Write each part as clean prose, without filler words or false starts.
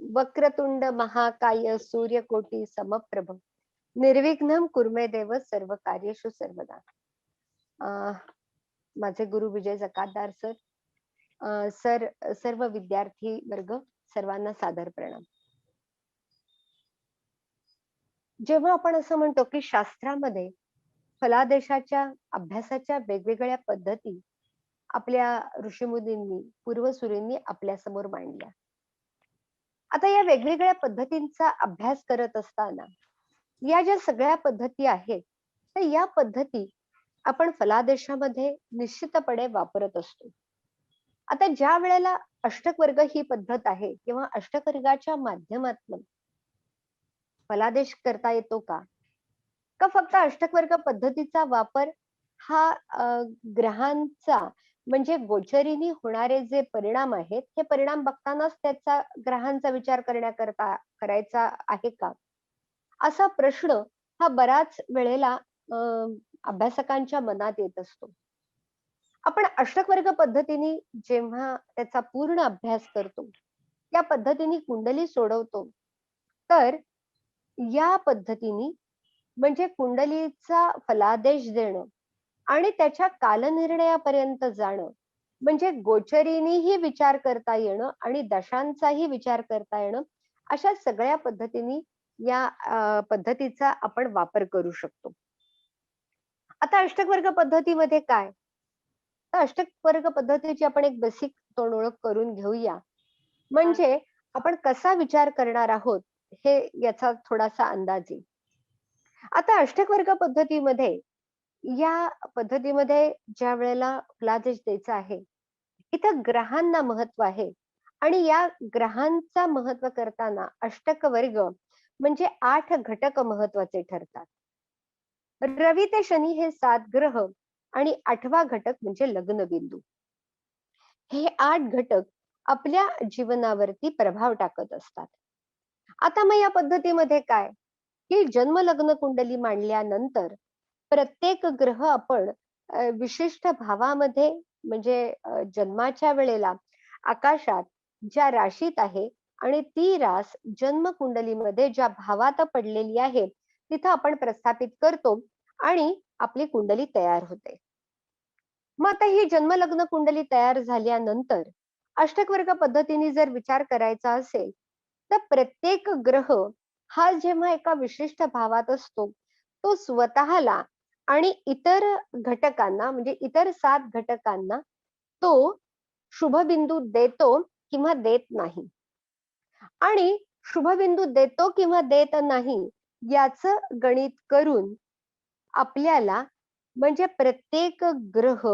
वक्रतुंड महाकाय सूर्यकोटी समप्रभ निर्विघ्नं कुर्मे देव सर्व कार्येषु सर्वदा. माझे गुरु विजय जकातदार सर, सर, सर्व विद्यार्थी वर्ग, सर्वांना सादर प्रणाम. जेव्हा आपण असं म्हणतो की शास्त्रामध्ये फलादेशाच्या अभ्यासाच्या वेगवेगळ्या पद्धती आपल्या ऋषीमुनींनी, पूर्वसुरींनी आपल्या समोर मांडल्या. आता या वेगवेगळ्या पद्धतींचा अभ्यास करत असताना या ज्या सगळ्या पद्धती आहेत, तर या पद्धती आपण फलादेशामध्ये निश्चितपणे वापरत असतो. आता ज्या वेळेला अष्टक वर्ग ही पद्धत आहे किंवा अष्टक वर्गाच्या माध्यमातून फलादेश करता येतो का? का फक्त अष्टक वर्ग पद्धतीचा वापर हा ग्रहांचा म्हणजे गोचरीनी होणारे जे परिणाम आहेत, हे परिणाम बघतानाच त्याचा ग्रहांचा विचार करण्याकरता करायचा आहे का? असा प्रश्न हा बराच वेळेला अभ्यासकांच्या मनात येत असतो. आपण अष्टक वर्ग पद्धतीने जेव्हा त्याचा पूर्ण अभ्यास करतो, त्या पद्धतीने कुंडली सोडवतो, तर या पद्धतीने म्हणजे कुंडलीचा फलादेश देणं आणि त्याच्या कालनिर्णयापर्यंत जाणं, म्हणजे गोचरीनेही विचार करता येणं आणि दशांचाही विचार करता येणं, अशा सगळ्या पद्धतीने या पद्धतीचा आपण वापर करू शकतो. आता अष्टक वर्ग पद्धतीमध्ये काय? तर अष्टक वर्ग पद्धतीची आपण एक बेसिक तोंड ओळख करून घेऊया. म्हणजे आपण कसा विचार करणार आहोत हे याचा थोडासा अंदाज येईल. आता अष्टक वर्ग पद्धतीमध्ये या पद्धतीमध्ये ज्या वेळेला फलादेश द्यायचा आहे, इथं ग्रहांना महत्व आहे आणि या ग्रहांचा महत्व करताना अष्टक वर्ग म्हणजे 8 घटक महत्वाचे ठरतात. रवी ते शनी हे 7 ग्रह आणि 8वा घटक म्हणजे लग्न बिंदू. हे 8 घटक आपल्या जीवनावरती प्रभाव टाकत असतात. आता मग या पद्धतीमध्ये काय, की जन्म लग्न कुंडली मांडल्यानंतर प्रत्येक ग्रह आपण विशिष्ट भावामध्ये म्हणजे जन्माच्या वेळेला आकाशात ज्या राशीत आहे आणि ती रास जन्म कुंडलीमध्ये ज्या भावात पडलेली आहे, तिथं आपण प्रस्थापित करतो आणि आपली कुंडली तयार होते. मग आता ही जन्म लग्न कुंडली तयार झाल्यानंतर अष्टक वर्ग पद्धतीने जर विचार करायचा असेल, तर प्रत्येक ग्रह हा जेव्हा एका विशिष्ट भावात असतो, तो स्वतःला आणि इतर घटकांना म्हणजे इतर 7 घटकांना तो शुभबिंदू देतो किंवा देत नाही. आणि शुभबिंदू देतो किंवा देत नाही याचं गणित करून आपल्याला म्हणजे प्रत्येक ग्रह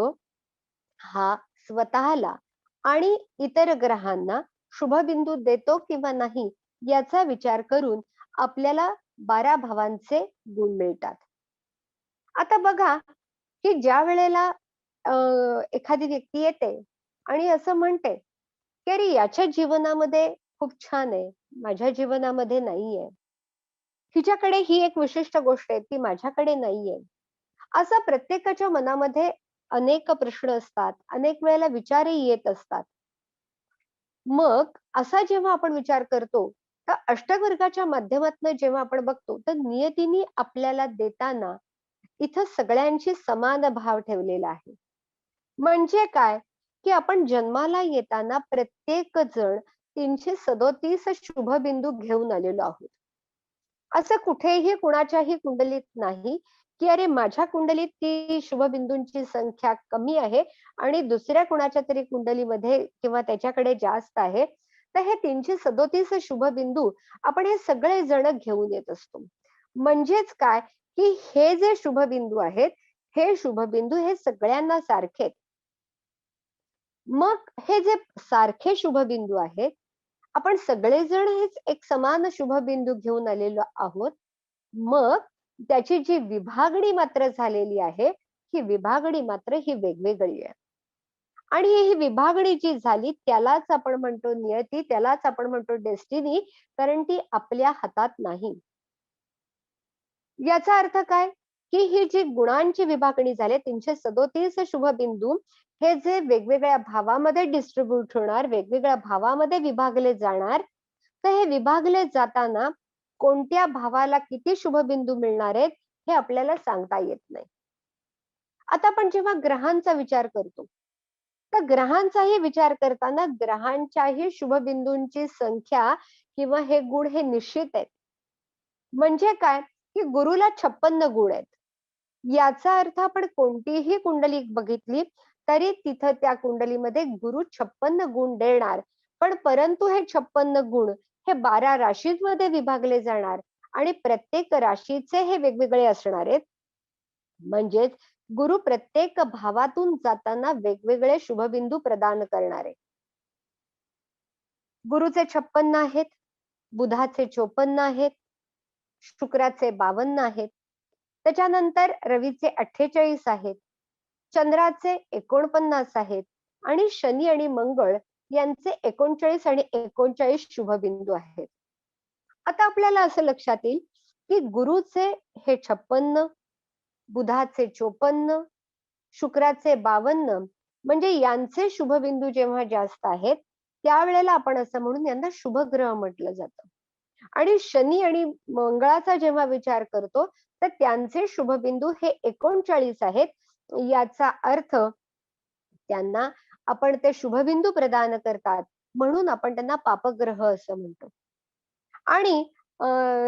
हा स्वतःला आणि इतर ग्रहांना शुभबिंदू देतो किंवा नाही याचा विचार करून आपल्याला 12 भावांचे गुण मिळतात. आता बघा की ज्या वेळेला एखादी व्यक्ती येते आणि असं म्हणते की अरे याच्या जीवनामध्ये खूप छान आहे, माझ्या जीवनामध्ये नाहीये. हिच्याकडे ही एक विशिष्ट गोष्ट आहे ती माझ्याकडे नाहीये. असा प्रत्येकाच्या मनामध्ये अनेक प्रश्न असतात, अनेक वेळेला विचारही येत असतात. मग असा जेव्हा आपण विचार करतो, तर अष्टक वर्गाच्या माध्यमातून जेव्हा आपण बघतो, तर नियतीने आपल्याला देताना इथं सगळ्यांची समान भाव ठेवलेला आहे. म्हणजे काय, की आपण जन्माला येताना प्रत्येक जण 337 शुभबिंदू घेऊन आलेलो आहोत. असं कुठेही कुणाच्याही कुंडलीत नाही, की अरे माझ्या कुंडलीत ती शुभबिंदूंची संख्या कमी आहे आणि दुसऱ्या कुणाच्या तरी कुंडलीमध्ये किंवा त्याच्याकडे जास्त आहे. तर हे 337 शुभबिंदू आपण हे सगळे जण घेऊन येत असतो. म्हणजेच काय, की हे जे शुभबिंदू आहेत, हे शुभबिंदू हे सगळ्यांना सारखे. मग हे जे सारखे शुभबिंदू आहेत, आपण सगळेजण हेच एक समान शुभबिंदू घेऊन आलेलो आहोत. मग त्याची जी विभागणी मात्र झालेली आहे, ही विभागणी मात्र ही वेगवेगळी आहे. आणि ही विभागणी जी झाली त्यालाच आपण म्हणतो नियती, त्यालाच आपण म्हणतो डेस्टिनी, कारण ती आपल्या हातात नाही. याचा अर्थ काय, की ही जी गुणांची विभागणी झाली 337 शुभबिंदू हे जे वेगवेगळ्या भावामध्ये डिस्ट्रीब्यूट होणार, वेगवेगळ्या भावामध्ये विभागले जाणार, तर हे विभागले जाताना कोणत्या भावाला किती शुभबिंदू मिळणार आहेत हे आपल्याला सांगता येत नाही. आता आपण जेव्हा ग्रहांचा विचार करतो, तर ग्रहांचाही विचार करताना ग्रहांच्याही शुभबिंदूंची संख्या किंवा हे गुण हे निश्चित आहेत. म्हणजे काय, की गुरुला 56 गुण आहेत. याचा अर्थ आपण कोणतीही कुंडली बघितली तरी तिथं त्या कुंडलीमध्ये गुरु 56 गुण देणार. पण परंतु हे 56 गुण हे 12 राशींमध्ये विभागले जाणार आणि प्रत्येक राशीचे हे वेगवेगळे असणार आहेत. म्हणजेच गुरु प्रत्येक भावातून जाताना वेगवेगळे शुभबिंदू प्रदान करणारे. गुरुचे 56 आहेत, बुधाचे 54 आहेत, शुक्राचे 52 आहेत. त्याच्यानंतर रवीचे 48 आहेत, चंद्राचे 49 आहेत आणि शनी आणि मंगळ यांचे 39 आणि 39 शुभबिंदू आहेत. आता आपल्याला असं लक्षात येईल, की गुरुचे हे 56, बुधाचे 54, शुक्राचे 52 म्हणजे यांचे शुभबिंदू जेव्हा जास्त आहेत, त्यावेळेला आपण असं म्हणून यांना शुभग्रह म्हटलं जातं. आणि शनी आणि मंगळाचा जेव्हा विचार करतो, तर त्यांचे शुभबिंदू हे 39 आहेत. याचा अर्थ त्यांना आपण ते शुभबिंदू प्रदान करतात, म्हणून आपण त्यांना पापग्रह असं म्हणतो. आणि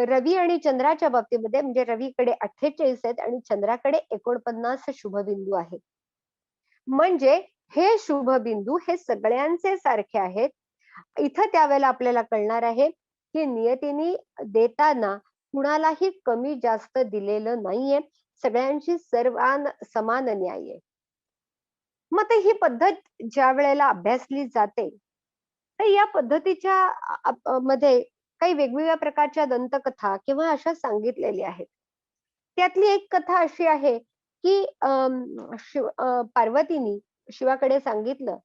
रवी आणि चंद्राच्या बाबतीमध्ये म्हणजे रवीकडे 48 आहेत आणि चंद्राकडे 49 शुभबिंदू आहेत. म्हणजे हे शुभबिंदू हे सगळ्यांचे सारखे आहेत. इथं त्यावेळेला आपल्याला कळणार आहे, की नियतीने देताना कुणालाही कमी जास्त दिलेलं नाहीये. सगळ्यांची समान न्याय आहे. मग ते ही पद्धत ज्या वेळेला अभ्यासली जाते, तर या पद्धतीच्या मध्ये काही वेगवेगळ्या प्रकारच्या दंतकथा किंवा अशा सांगितलेल्या आहेत. त्यातली एक कथा अशी आहे, की पार्वतीनी शिवाकडे सांगितलं,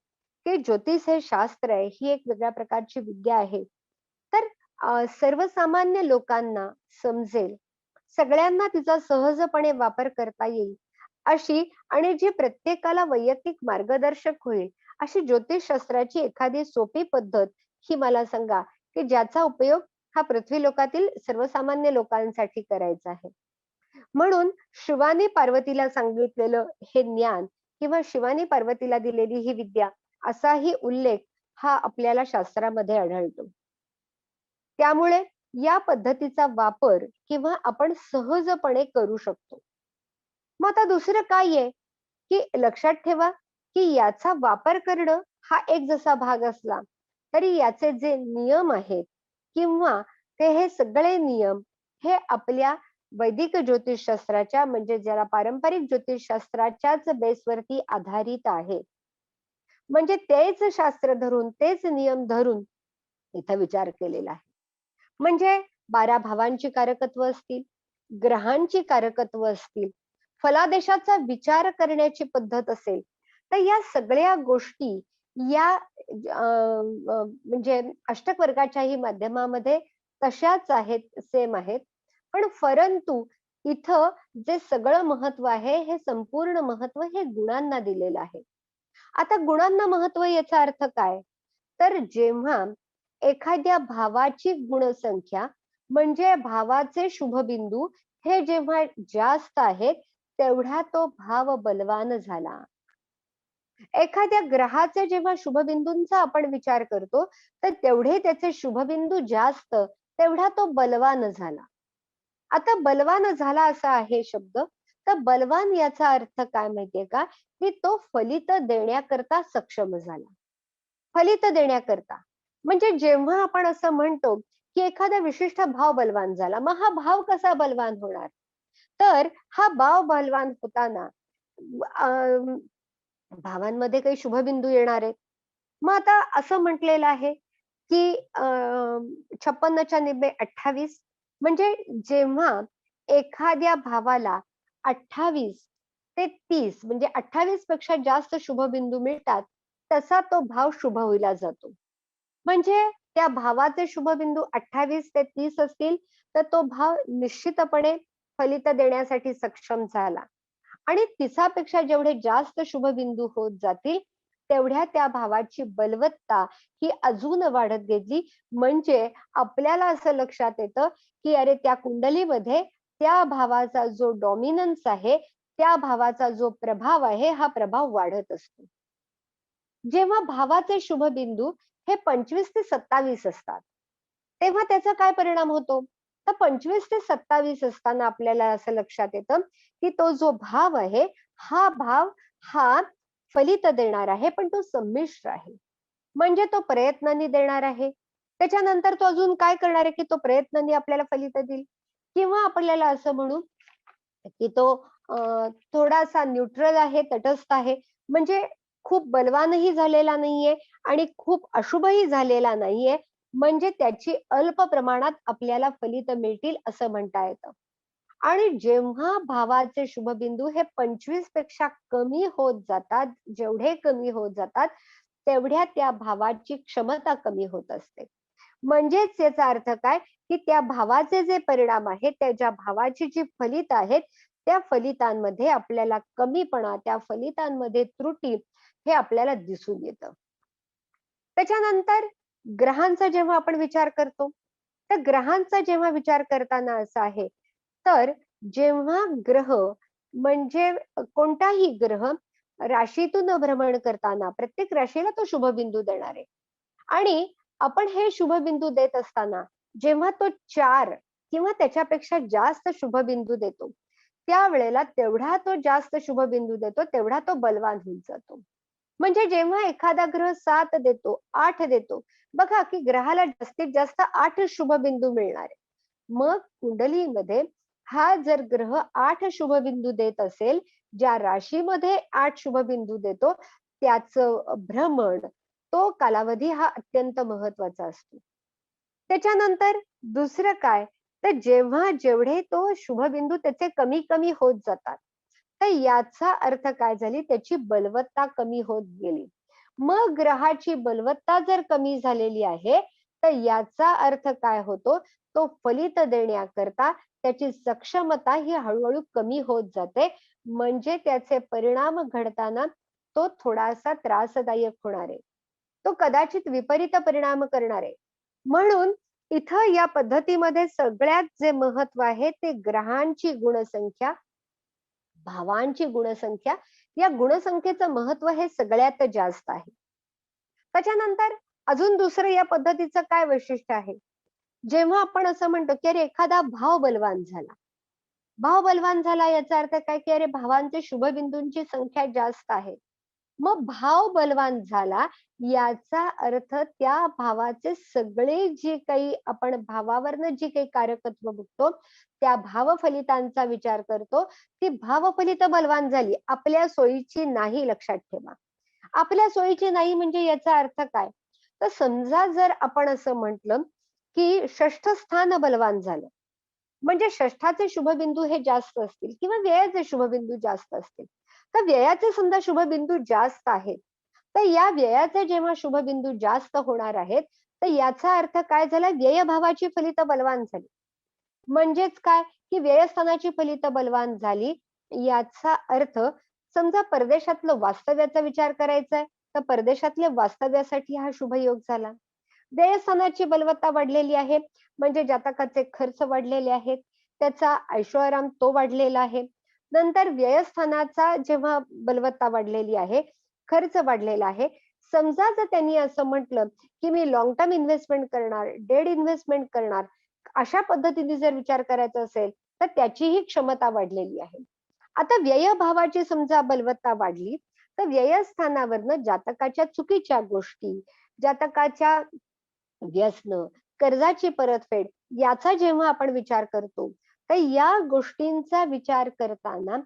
की ज्योतिष हे शास्त्र आहे, ही एक वेगळ्या प्रकारची विद्या आहे. तर सर्वसामान्य लोकांना समजेल, सगळ्यांना तिचा सहजपणे वापर करता येईल अशी आणि जी प्रत्येकाला वैयक्तिक मार्गदर्शक होईल अशी ज्योतिषशास्त्राची एखादी सोपी पद्धत ही मला सांगा, की ज्याचा उपयोग हा पृथ्वी लोकातील सर्वसामान्य लोकांसाठी करायचा आहे. म्हणून शिवाने पार्वतीला सांगितलेलं हे ज्ञान किंवा शिवाने पार्वतीला दिलेली ही विद्या असाही उल्लेख हा आपल्याला शास्त्रामध्ये आढळतो. त्यामुळे या पद्धतीचा वापर किंवा आपण सहजपणे करू शकतो. मग आता दुसरं काय आहे, की लक्षात ठेवा, की याचा वापर करणं हा एक जसा भाग असला, तरी याचे जे नियम आहेत किंवा ते हे सगळे नियम हे आपल्या वैदिक ज्योतिषशास्त्राच्या म्हणजे ज्याला पारंपरिक ज्योतिषशास्त्राच्याच बेसवरती आधारित आहेत. म्हणजे तेच शास्त्र धरून, तेच नियम धरून इथं विचार केलेला आहे. म्हणजे 12 भावांची कारकत्व असतील, ग्रहांची कारकत्व असतील, फलादेशाचा विचार करण्याची पद्धत असेल, तर या सगळ्या गोष्टी या म्हणजे अष्टक वर्गाच्याही माध्यमामध्ये तशाच आहेत, सेम आहेत. पण परंतु इथं जे सगळं महत्व आहे, हे संपूर्ण महत्व हे गुणांना दिलेलं आहे. आता गुणांना महत्व याचा अर्थ काय? तर जेव्हा एखाद्या भावाची गुणसंख्या म्हणजे भावाचे शुभबिंदू हे जेव्हा जास्त आहेत, तेवढा तो भाव बलवान झाला. एखाद्या ग्रहाचे जेव्हा शुभबिंदूंचा आपण विचार करतो, तर तेवढे त्याचे शुभबिंदू जास्त, तेवढा तो बलवान झाला. आता बलवान झाला असा आहे शब्द, तर बलवान याचा अर्थ काय माहितीये का? की तो फलित देण्याकरता सक्षम झाला. फलित देण्याकरता. म्हणजे जेव्हा आपण असं म्हणतो, की एखादा विशिष्ट भाव बलवान झाला, मग हा भाव कसा बलवान होणार? तर हा भाव बलवान होताना भावांमध्ये काही शुभबिंदू येणार आहेत. मग आता असं म्हटलेलं आहे, की 56च्या निम्मे 28 म्हणजे जेव्हा एखाद्या भावाला 28 ते 30 म्हणजे 28 पेक्षा जास्त शुभबिंदू मिळतात, तसा तो भाव शुभ होईला जातो. म्हणजे त्या भावाचे शुभबिंदू 28 ते 30 असतील, तर तो भाव निश्चितपणे फलित देण्यासाठी सक्षम झाला. आणि 30पेक्षा जेवढे जास्त शुभबिंदू होत जातील, तेवढ्या त्या भावाची बलवत्ता ही अजून वाढत गेली. म्हणजे आपल्याला असं लक्षात येतं, की अरे त्या कुंडलीमध्ये त्या भावाचा जो डॉमिनन्स आहे, त्या भावाचा जो प्रभाव आहे, हा प्रभाव वाढत असतो. जेव्हा भावाचे शुभ बिंदू हे 25 ते 27 असतात, तेव्हा त्याचा काय परिणाम होतो? तर 25 ते 27 असताना आपल्याला असं लक्षात येतं, की तो जो भाव आहे, हा भाव हा फलित देणार आहे, पण तो संमिश्र आहे. म्हणजे तो प्रयत्नांनी देणार आहे. त्याच्यानंतर तो अजून काय करणार आहे, की तो प्रयत्नांनी आपल्याला फलित देईल किंवा आपल्याला असं म्हणू, की तो थोडासा न्यूट्रल आहे, तटस्थ आहे. म्हणजे खूप बलवानही झालेला नाहीये आणि खूप अशुभही झालेला नाहीये. म्हणजे त्याची अल्प प्रमाणात आपल्याला फलित मिळतील असं म्हणता येतं. आणि जेव्हा भावाचे शुभबिंदू हे 25 पेक्षा कमी होत जातात, जेवढे कमी होत जातात, तेवढ्या त्या भावाची क्षमता कमी होत असते. म्हणजेच याचा अर्थ काय, की त्या भावाचे जे परिणाम आहेत, त्या ज्या भावाची जी फलित आहेत, त्या फलितांमध्ये आपल्याला कमीपणा, त्या फलितांमध्ये त्रुटी हे आपल्याला दिसून येतं. त्याच्यानंतर ग्रहांचा जेव्हा आपण विचार करतो, तर ग्रहांचा जेव्हा विचार करताना असं आहे, तर जेव्हा ग्रह म्हणजे कोणताही ग्रह राशीतून भ्रमण करताना प्रत्येक राशीला तो शुभबिंदू देणार आहे. आणि आपण हे शुभबिंदू देत असताना जेव्हा तो 4 किंवा त्याच्यापेक्षा जास्त शुभबिंदू देतो, त्यावेळेला तेवढा तो जास्त शुभबिंदू देतो, तेवढा तो बलवान होत जातो. म्हणजे जेव्हा एखादा ग्रह 7 देतो, 8 देतो, बघा की ग्रहाला जास्तीत जास्त 8 शुभबिंदू मिळणार आहे. मग कुंडलीमध्ये हा जर ग्रह 8 शुभबिंदू देत असेल, ज्या राशीमध्ये 8 शुभबिंदू देतो, त्याचं भ्रमण, तो कालावधी हा अत्यंत महत्वाचा असतो. त्याच्यानंतर दुसरं काय, तर जेव्हा जेवढे तो शुभबिंदू त्याचे कमी-कमी होत जातात, तर याचा अर्थ काय झाली, त्याची बलवत्ता कमी होत गेली. मग ग्रहाची बलवत्ता जर कमी झालेली आहे, तर याचा अर्थ काय होतो, तो फलित देण्याकरता त्याची सक्षमता ही हळू कमी होत जाते. म्हणजे त्याचे परिणाम घडताना तो थोडासा त्रासदायक होणार आहे. तो कदाचित विपरीत परिणाम करणार आहे. म्हणून इथं या पद्धतीमध्ये सगळ्यात जे महत्व आहे ते ग्रहांची गुणसंख्या, भावांची गुणसंख्या, या गुणसंख्येचं महत्व हे सगळ्यात जास्त आहे. त्याच्यानंतर अजून दुसरं या पद्धतीचं काय वैशिष्ट्य आहे? जेव्हा आपण असं म्हणतो, की अरे एखादा भाव बलवान झाला. भाव बलवान झाला याचा अर्थ काय, की अरे भावांचे शुभबिंदूंची संख्या जास्त आहे. मग भाव बलवान झाला याचा अर्थ त्या भावाचे सगळे जे काही आपण भावावरनं जी काही कारकत्व बघतो, त्या भावफलितांचा विचार करतो, ती भावफलित बलवान झाली. आपल्या सोयीची नाही, लक्षात ठेवा. आपल्या सोयीची नाही म्हणजे याचा अर्थ काय? तर समजा जर आपण असं म्हटलं, की 6ष्ठ स्थान बलवान झालं. म्हणजे षष्ठाचे शुभबिंदू हे जास्त असतील किंवा व्ययाचे शुभबिंदू जास्त असतील. तर व्ययाचे समजा शुभबिंदू जास्त आहेत. तर या व्ययाचे जेव्हा शुभबिंदू जास्त होणार आहेत, तर याचा अर्थ काय झाला? व्ययभावाची फलित बलवान झाली. म्हणजेच काय, की व्ययस्थानाची फलित बलवान झाली. याचा अर्थ समजा परदेशातलं वास्तव्याचा विचार करायचा आहे, तर परदेशातल्या वास्तव्यासाठी हा शुभयोग झाला. व्ययस्थानाची बलवत्ता वाढलेली आहे, म्हणजे जातकाचे खर्च वाढलेले आहेत. त्याचा ऐशोआराम तो वाढलेला आहे. नंतर व्ययस्थानाचा जेव्हा बलवत्ता वाढलेली आहे, खर्च वाढलेला आहे. समजा जर त्यांनी असं म्हटलं, की मी लाँग टर्म इन्व्हेस्टमेंट करणार, डेड इन्व्हेस्टमेंट करणार, अशा पद्धतीने जर विचार करायचा असेल, तर त्याचीही क्षमता वाढलेली आहे. आता व्ययभावाची समजा बलवत्ता वाढली, तर व्ययस्थानावरनं जातकाच्या चुकीच्या गोष्टी, जातकाच्या व्यसनं, कर्जाची परतफेड याचा जेव्हा आपण विचार करतो, तर या गोष्टींचा विचार करताना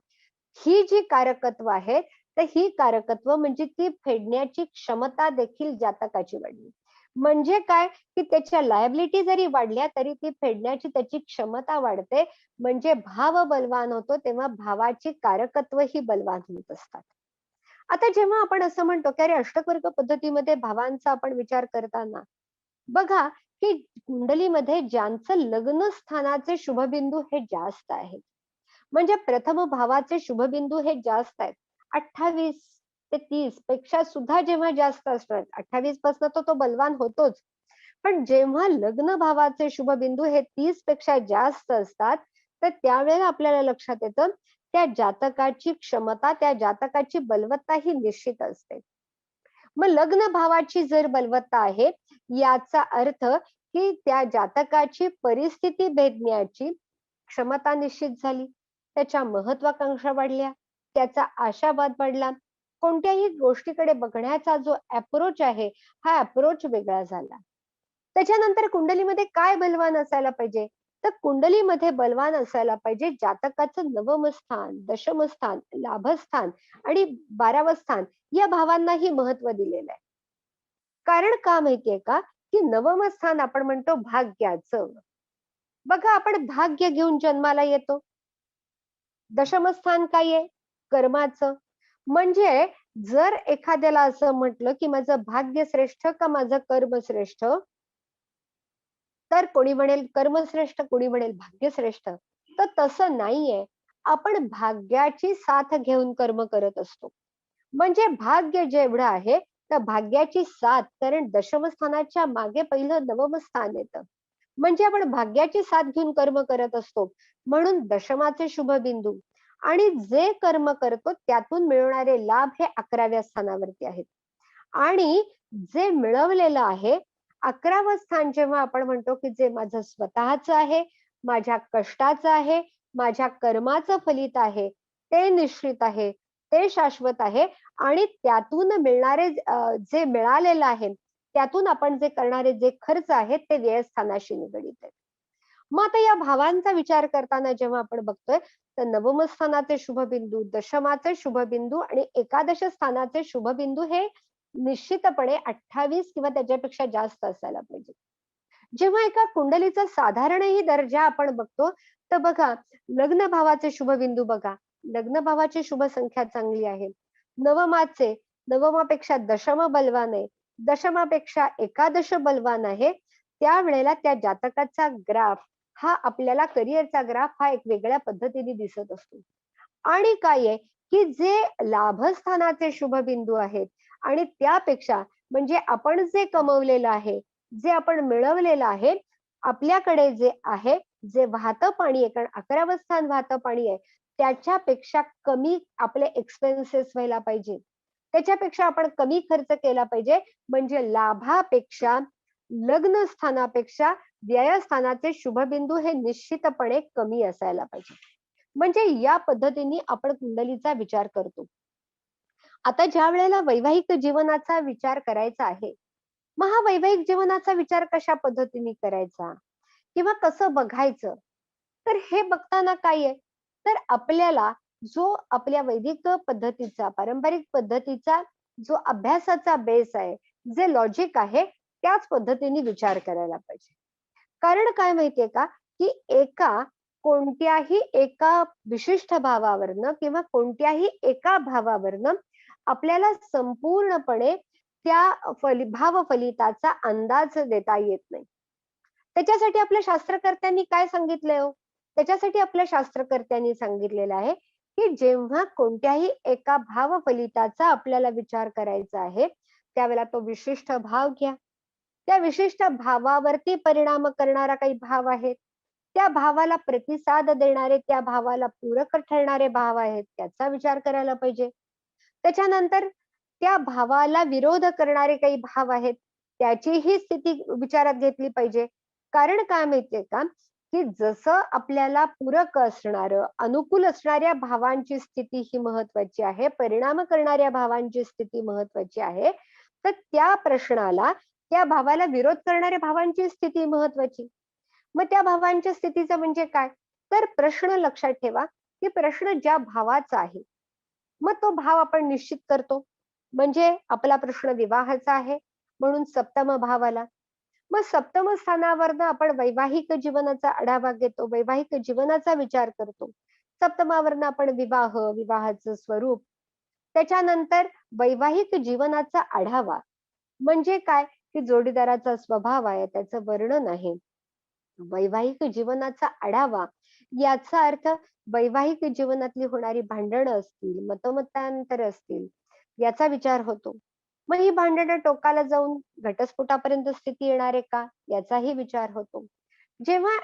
ही जी कारकत्व आहेत, तर ही कारकत्व म्हणजे ती फेडण्याची क्षमता देखील जातकाची वाढली. म्हणजे काय, की त्याच्या लायबिलिटी जरी वाढल्या, तरी ती फेडण्याची त्याची क्षमता वाढते. म्हणजे भाव बलवान होतो, तेव्हा भावाची कारकत्व ही बलवान होत असतात. आता जेव्हा आपण असं म्हणतो, की अरे अष्टकवर्ग पद्धतीमध्ये भावांचा आपण विचार करताना बघा, की कुंडलीमध्ये ज्यांचं लग्न स्थानाचे शुभबिंदू हे जास्त आहेत. म्हणजे प्रथम भावाचे शुभबिंदू हे जास्त आहेत. 28, ते 30 पेक्षा सुद्धा जेव्हा जास्त असतात, 28 पासून तो बलवान होतोच. पण जेव्हा लग्न भावाचे शुभबिंदू हे 30 पेक्षा जास्त असतात, तर त्यावेळेला आपल्याला लक्षात येतं, त्या जातकाची क्षमता, त्या जातकाची बलवत्ता ही निश्चित असते. मग लग्न भावाची जर बलवत्ता आहे, याचा अर्थ की त्या जातकाची परिस्थिती भेदण्याची क्षमता निश्चित झाली. त्याच्या महत्वाकांक्षा वाढल्या, त्याचा आशावाद वाढला. कोणत्याही गोष्टीकडे बघण्याचा जो अप्रोच आहे, हा अप्रोच वेगळा झाला. त्याच्यानंतर कुंडलीमध्ये काय बलवान असायला पाहिजे? तर कुंडलीमध्ये बलवान असायला पाहिजे जातकाचं नवम स्थान, दशम स्थान, लाभस्थान आणि 12वं स्थान या भावांनाही महत्व दिलेलं आहे. कारण का माहितीये का? की नवम स्थान आपण म्हणतो भाग्याचं. बघा आपण भाग्य घेऊन जन्माला येतो. दशम स्थान काय आहे? कर्माचं. म्हणजे जर एखाद्याला असं म्हटलं, की माझं भाग्य श्रेष्ठ का माझं कर्म श्रेष्ठ? तर कोणी म्हणेल कर्मश्रेष्ठ, कोणी म्हणेल भाग्यश्रेष्ठ. तर तसं नाहीये. आपण भाग्याची साथ घेऊन कर्म करत असतो. म्हणजे भाग्य जेवढं आहे, तर भाग्याची साथ कारण दशम स्थानाच्या मागे पहिलं नवम स्थान येतं. म्हणजे आपण भाग्याची साथ घेऊन कर्म करत असतो. म्हणून दशमाचे शुभ बिंदू आणि जे कर्म करतो त्यातून मिळणारे लाभ हे 11व्या स्थानावरती आहेत. आणि जे मिळवलेलं आहे, 11वं स्थान जेव्हा आपण म्हणतो, की जे माझं स्वतःचं आहे, माझ्या कष्टाचं आहे, माझ्या कर्माचं फलित आहे, ते निश्चित आहे, ते शाश्वत आहे आणि त्यातून मिळणारे जे मिळालेलं आहे, त्यातून आपण जे करणारे जे खर्च आहेत, ते व्ययस्थानाशी निगडीत आहेत. मग आता या भावांचा विचार करताना जेव्हा आपण बघतोय, तर नवम स्थानाचे शुभबिंदू, दशमाचे शुभबिंदू आणि एकादश स्थानाचे शुभबिंदू हे निश्चितपणे 28 किंवा त्याच्यापेक्षा जास्त असायला पाहिजे. जेव्हा एका कुंडलीचा साधारणही दर्जा आपण बघतो, तर बघा लग्न भावाचे शुभबिंदू बघा. लग्न भावाची शुभ संख्या चांगली आहे. नवमाचे नवमापेक्षा दशम बलवान आहे. दशमापेक्षा एकादश बलवान आहे. त्यावेळेला त्या जातकाचा ग्राफ हा आपल्याला करिअरचा ग्राफ हा एक वेगळ्या पद्धतीने दिसत असतो. आणि काय आहे, की जे लाभस्थानाचे शुभबिंदू आहेत आणि त्यापेक्षा म्हणजे आपण जे कमवलेलं आहे, जे आपण मिळवलेलं आहे, आपल्याकडे जे आहे, जे वाहतं पाणी आहे, कारण 11वं स्थान वाहतं पाणी आहे, त्याच्यापेक्षा कमी आपले एक्सपेन्सेस व्हायला पाहिजे. त्याच्यापेक्षा आपण कमी खर्च केला पाहिजे, म्हणजे लाभापेक्षा, लग्न स्थानापेक्षा व्ययस्थानाचे शुभबिंदू हे निश्चितपणे कमी असायला पाहिजे. म्हणजे या पद्धतीने आपण कुंडलीचा विचार करतो. आता ज्या वेळेला वैवाहिक जीवनाचा विचार करायचा आहे, मग हा वैवाहिक जीवनाचा विचार कशा पद्धतीने करायचा? किंवा कसं बघायचं? तर हे बघताना काय आहे, तर आपल्याला जो आपल्या वैदिक पद्धतीचा, पारंपरिक पद्धतीचा जो अभ्यासाचा बेस आहे, जे लॉजिक आहे, त्याच पद्धतीने विचार करायला पाहिजे. कारण काय माहितीये का, की कोणत्याही एका विशिष्ट भावावरनं किंवा कोणत्याही एका भावावरनं आपल्याला संपूर्णपणे त्या भावफलिताचा अंदाज देता येत नाही. त्याच्यासाठी आपल्या शास्त्रकर्त्यांनी काय सांगितलंय हो? त्याच्यासाठी आपल्या शास्त्रकर्त्यांनी सांगितलेलं आहे, की जेव्हा कोणत्याही एका भावफलिताचा आपल्याला विचार करायचा आहे, त्यावेळेला तो विशिष्ट भाव घ्या. त्या विशिष्ट भावावरती परिणाम करणारा काही भाव आहेत. त्या भावाला प्रतिसाद देणारे, त्या भावाला पूरक ठरणारे भाव आहेत, त्याचा विचार करायला पाहिजे. त्याच्यानंतर त्या भावाला विरोध करणारे काही भाव आहेत, त्याचीही स्थिती विचारात घेतली पाहिजे. कारण काय माहितीये का, की जसं आपल्याला पूरक असणारं, अनुकूल असणाऱ्या भावांची स्थिती ही महत्वाची आहे, परिणाम करणाऱ्या भावांची स्थिती महत्वाची आहे, तर त्या प्रश्नाला, त्या भावाला विरोध करणाऱ्या भावांची स्थिती महत्वाची. मग त्या भावांच्या स्थितीचं म्हणजे काय? तर प्रश्न लक्षात ठेवा, की प्रश्न ज्या भावाचा आहे, मग तो भाव आपण निश्चित करतो. म्हणजे आपला प्रश्न विवाहाचा आहे, म्हणून सप्तम भाव आला. मग सप्तम स्थानावरनं आपण वैवाहिक जीवनाचा आढावा घेतो, वैवाहिक जीवनाचा विचार करतो. सप्तमावरनं आपण विवाह, विवाहाचं स्वरूप, त्याच्यानंतर वैवाहिक जीवनाचा आढावा म्हणजे काय, की जोडीदाराचा स्वभाव आहे, त्याचं वर्णन आहे. वैवाहिक जीवनाचा आढावा याचा अर्थ वैवाहिक जीवनातली होणारी भांडणं असतील, मतमतांतर असतील, याचा विचार होतो. मग ही भांडणं टोकाला जाऊन घटस्फोटापर्यंत स्थिती येणार आहे का? याचाही विचार होतो. जेव्हा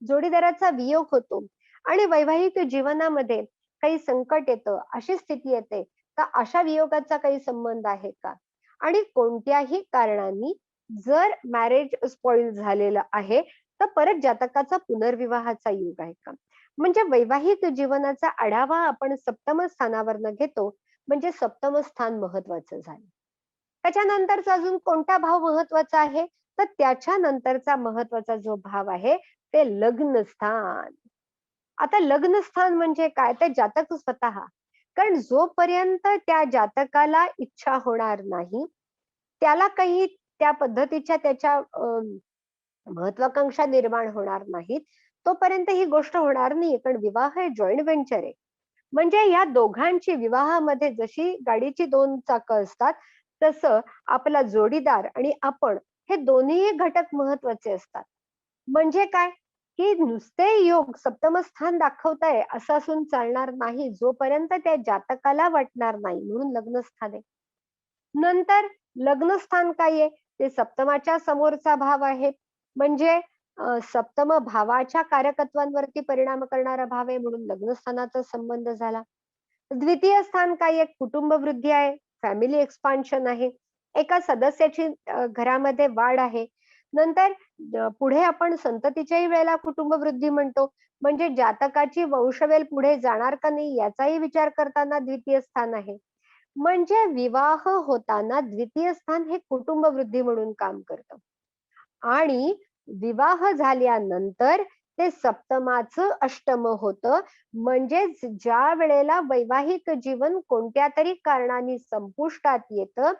जोडीदाराचा वियोग होतो आणि वैवाहिक जीवनामध्ये काही संकट येतं, अशी स्थिती येते, तर अशा वियोगाचा काही संबंध आहे का? आणि कोणत्याही कारणांनी जर मॅरेज स्पॉईल झालेलं आहे, तर परत जातकाचा पुनर्विवाहाचा योग आहे का? म्हणजे वैवाहिक जीवनाचा आढावा आपण सप्तम स्थानावरनं घेतो, म्हणजे सप्तम स्थान महत्वाचं झालं. त्याच्यानंतरचा अजून कोणता भाव महत्वाचा आहे? तर त्याच्यानंतरचा महत्वाचा जो भाव आहे, ते लग्नस्थान. आता लग्नस्थान म्हणजे काय? तर जातक स्वतः. कारण जोपर्यंत त्या जातकाला इच्छा होणार नाही, त्याला काही त्या पद्धतीच्या त्याच्या महत्वाकांक्षा निर्माण होणार नाहीत, तोपर्यंत ही गोष्ट होणार नाहीये. कारण विवाह हे जॉइंट व्हेंचर आहे. म्हणजे या दोघांची विवाहामध्ये जशी गाडीची 2 चाकं असतात, तसं आपला जोडीदार आणि आपण हे दोन्ही घटक महत्वाचे असतात. म्हणजे काय, की नुसते योग सप्तम स्थान दाखवताय असं असून चालणार नाही, जोपर्यंत त्या जातकाला वाटणार नाही. म्हणून लग्नस्थान आहे. नंतर लग्नस्थान काय आहे? ते सप्तमाच्या समोरचा भाव आहे. म्हणजे सप्तम भावाच्या कारकत्वांवरती परिणाम करणारा भाव आहे, म्हणून लग्नस्थानाचा संबंध झाला. द्वितीय स्थान काय आहे? कुटुंब वृद्धी आहे, फॅमिली एक्सपान्शन आहे. एका सदस्याची घरामध्ये वाढ आहे. नंतर पुढे आपण संततीच्याही वेळेला कुटुंब वृद्धी म्हणतो. म्हणजे जातकाची वंशवेल पुढे जाणार का नाही याचाही विचार करताना द्वितीय स्थान आहे. म्हणजे विवाह होताना द्वितीय स्थान हे कुटुंब वृद्धी म्हणून काम करतं. आणि विवाह झाल्यानंतर ते सप्तमाचं अष्टम होतं. म्हणजेच ज्या वेळेला वैवाहिक जीवन कोणत्यातरी कारणाने संपुष्टात येतं,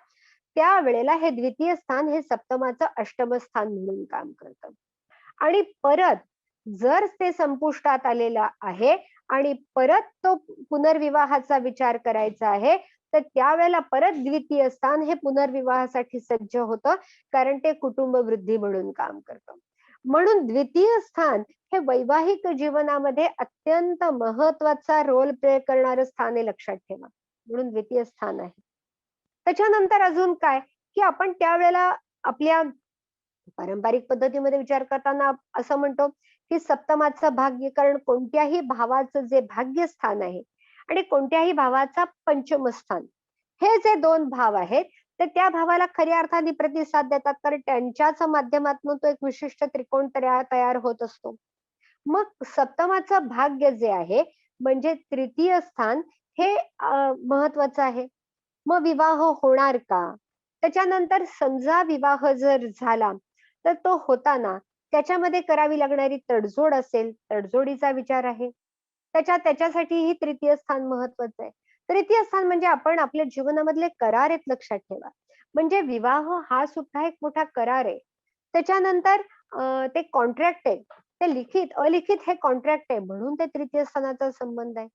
त्यावेळेला हे द्वितीय स्थान हे सप्तमाचं अष्टम स्थान म्हणून काम करतं. आणि परत जर ते संपुष्टात आलेलं आहे आणि परत तो पुनर्विवाहाचा विचार करायचा आहे, तर त्यावेळेला परत द्वितीय स्थान हे पुनर्विवाहासाठी सज्ज होतं, कारण ते कुटुंब वृद्धी म्हणून काम करतं. म्हणून द्वितीय स्थान हे वैवाहिक जीवनामध्ये अत्यंत महत्वाचा रोल प्ले करणारं स्थान आहे, लक्षात ठेवा. म्हणून द्वितीय स्थान आहे. त्याच्यानंतर अजून काय, की आपण त्यावेळेला आपल्या पारंपरिक पद्धतीमध्ये विचार करताना असं म्हणतो, की सप्तमाचं भाग्य कारण कोणत्याही भावाचं जे भाग्यस्थान आहे आणि कोणत्याही भावाचा पंचम स्थान, हे जे 2 भाव आहेत, तर त्या भावाला खऱ्या अर्थाने प्रतिसाद देतात. कारण त्यांच्याच माध्यमातून तो एक विशिष्ट त्रिकोण तयार होत असतो. मग सप्तमाचं भाग्य जे आहे, म्हणजे तृतीय स्थान हे महत्वाचं आहे. मग विवाह होणार का? त्याच्यानंतर समजा विवाह जर झाला, तर तो होताना त्याच्यामध्ये करावी लागणारी तडजोड असेल, तडजोडीचा विचार आहे. त्याच्यासाठीही तृतीय स्थान महत्वाचं आहे. तृतीय स्थान म्हणजे आपण आपल्या जीवनामधले करार आहेत, लक्षात ठेवा. म्हणजे विवाह हा सुद्धा एक मोठा करार आहे. त्याच्यानंतर ते कॉन्ट्रॅक्ट आहे. ते लिखित, अलिखित हे कॉन्ट्रॅक्ट आहे. म्हणून ते तृतीय स्थानाचा संबंध आहे.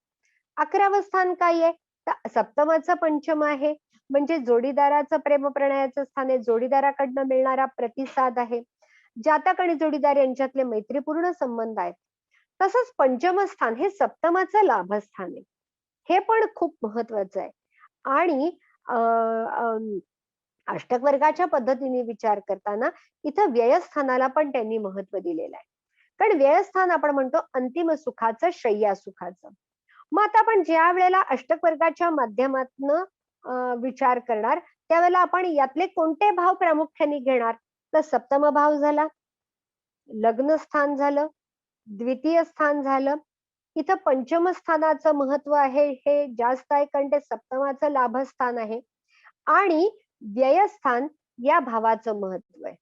11वं स्थान काय आहे? तर सप्तमाचं पंचम आहे. म्हणजे जोडीदाराचं प्रेमप्रणयाचं स्थान आहे. जोडीदाराकडनं मिळणारा प्रतिसाद आहे. जातक आणि जोडीदार यांच्यातले मैत्रीपूर्ण संबंध आहेत. तसंच पंचम स्थान हे सप्तमाचं लाभस्थान आहे. हे पण खूप महत्वाचं आहे. आणि अ, अ, अष्टक वर्गाच्या पद्धतीने विचार करताना इथं व्ययस्थानाला पण त्यांनी महत्व दिलेलं आहे. कारण व्ययस्थान आपण म्हणतो अंतिम सुखाचं, शय्या सुखाचं. मग आता आपण ज्या वेळेला अष्टक वर्गाच्या माध्यमातनं विचार करणार, त्यावेळेला आपण यातले कोणते भाव प्रामुख्याने घेणार? तर सप्तम भाव झाला, लग्न स्थान झालं, द्वितीय स्थान झालं. इथं पंचम स्थानाचं महत्व आहे, हे जास्त आहे कारण ते सप्तमाचं लाभस्थान आहे आणि व्ययस्थान या भावाचं महत्व आहे.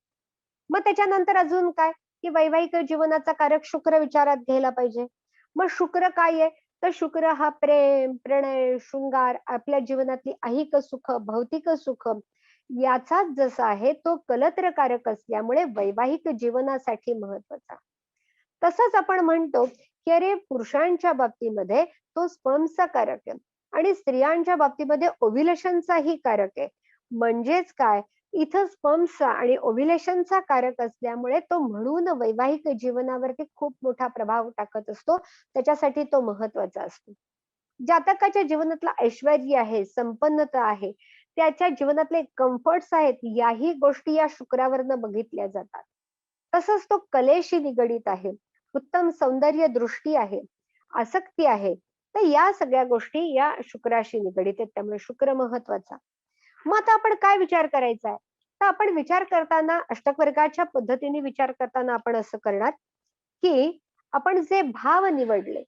मग त्याच्यानंतर अजून काय, की वैवाहिक जीवनाचा कारक शुक्र विचारात घ्यायला पाहिजे. मग शुक्र काय आहे? तर शुक्र हा प्रेम, प्रणय, शृंगार, आपल्या जीवनातली ऐहिक सुख, भौतिक सुख याचाच जसा आहे तो कलत्रकारक असल्यामुळे वैवाहिक जीवनासाठी महत्वाचा. तसंच आपण म्हणतो, की अरे पुरुषांच्या बाबतीमध्ये तो स्पर्मचा कारक आहे आणि स्त्रियांच्या बाबतीमध्ये ओव्ह्युलेशनचाही कारक आहे. म्हणजेच काय, इथं स्पर्मचा आणि ओव्ह्युलेशनचा कारक असल्यामुळे तो म्हणून वैवाहिक जीवनावरती खूप मोठा प्रभाव टाकत असतो. त्याच्यासाठी तो महत्वाचा असतो. जातकाच्या जीवनातलं ऐश्वर्य आहे, संपन्नता आहे, त्याच्या जीवनातले कम्फर्ट्स आहेत, याही गोष्टी या शुक्रावरनं बघितल्या जातात. तसंच तो कलेशी निगडीत आहे, उत्तम सौंदर्य दृष्टी आहे, आसक्ती आहे. तर या सगळ्या गोष्टी या शुक्राशी निगडीत आहेत. त्यामुळे शुक्र महत्वाचा. मग आता आपण काय विचार करायचा आहे? तर आपण विचार करताना अष्टकवर्गाच्या पद्धतीने विचार करताना आपण असं करणार, की आपण जे भाव निवडले,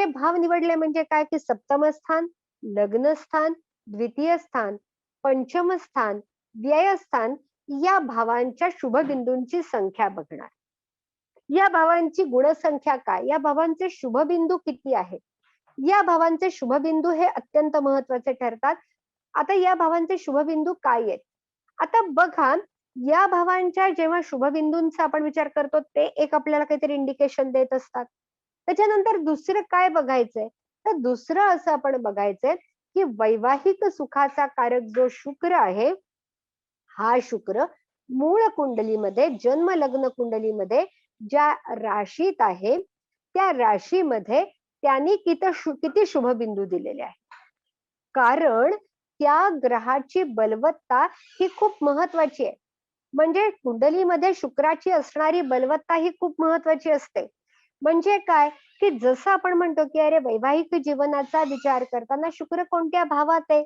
भाव निवडले म्हणजे काय, की सप्तम स्थान, लग्न स्थान, द्वितीय स्थान, पंचम स्थान, व्यय स्थान या भावांच्या शुभ बिंदूंची संख्या बघणार. या भावांची गुणसंख्या काय? या भावांचे शुभबिंदू किती आहेत? या भावांचे शुभबिंदू हे अत्यंत महत्वाचे ठरतात. आता या भावांचे शुभबिंदू काय आहेत? आता बघा, या भावांच्या जेव्हा शुभबिंदूंचा आपण विचार करतो, ते एक आपल्याला काहीतरी इंडिकेशन देत असतात. त्याच्यानंतर दुसरं काय बघायचंय? तर दुसरं असं आपण बघायचंय, की वैवाहिक सुखाचा कारक जो शुक्र आहे, हा शुक्र मूळ कुंडलीमध्ये, जन्म लग्न कुंडलीमध्ये ज्या राशीत आहे, त्या राशीमध्ये त्यांनी किती शुभबिंदू दिलेले आहे. कारण त्या ग्रहाची बलवत्ता ही खूप महत्वाची आहे. म्हणजे कुंडलीमध्ये शुक्राची असणारी बलवत्ता ही खूप महत्वाची असते. म्हणजे काय, की जसं आपण म्हणतो, की अरे वैवाहिक जीवनाचा विचार करताना शुक्र कोणत्या भावात आहे,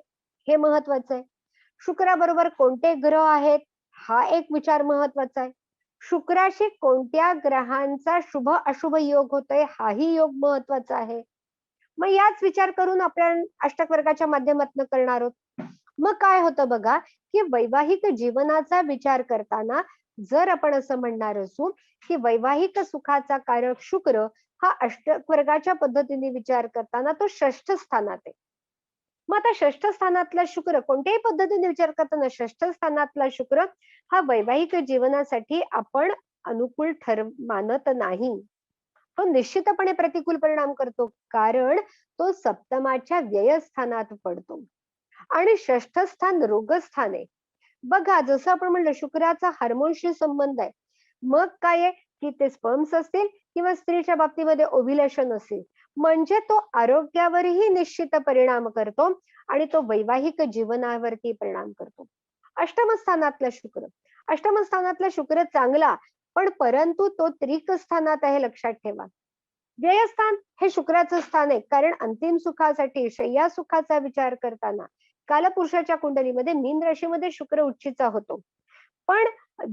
हे महत्वाचं आहे. शुक्राबरोबर कोणते ग्रह आहेत, हा एक विचार महत्वाचा आहे. शुक्राशी कोणत्या ग्रहांचा शुभ अशुभ योग होतोय, हाही योग महत्वाचा आहे. मग याच विचार करून आपण अष्टक वर्गाच्या माध्यमातून करणार आहोत. मग काय होतं बघा, की वैवाहिक जीवनाचा विचार करताना जर आपण असं म्हणणार असू, की वैवाहिक सुखाचा कारक शुक्र हा अष्टक वर्गाच्या पद्धतीने विचार करताना तो षष्ठ स्थानात आहे. मग आता षष्ठ स्थानातला शुक्र कोणत्याही पद्धतीने विचार करताना षष्ठ स्थानातला शुक्र हा वैवाहिक जीवनासाठी आपण अनुकूल मानत नाही. तो निश्चितपणे प्रतिकूल परिणाम करतो, कारण तो सप्तमाच्या व्ययस्थानात पडतो आणि षष्ठ स्थान रोगस्थान आहे. बघा, जसं आपण म्हणलं शुक्राचा हार्मोनशी संबंध आहे. मग काय आहे, की ते स्पर्म्स असतील किंवा स्त्रीच्या बाबतीमध्ये ओव्ह्युलेशन असेल, म्हणजे तो आरोग्यावरही निश्चित परिणाम करतो आणि तो वैवाहिक जीवनावरती परिणाम करतो. अष्टम स्थानातला शुक्र, अष्टम स्थानातला शुक्र चांगला, पण परंतु तो त्रिक स्थानात आहे, लक्षात ठेवा. व्ययस्थान हे शुक्राचं स्थान आहे, कारण अंतिम सुखासाठी शय्या सुखाचा विचार करताना कालपुरुषाच्या कुंडलीमध्ये मीन राशीमध्ये शुक्र उच्चीचा होतो. पण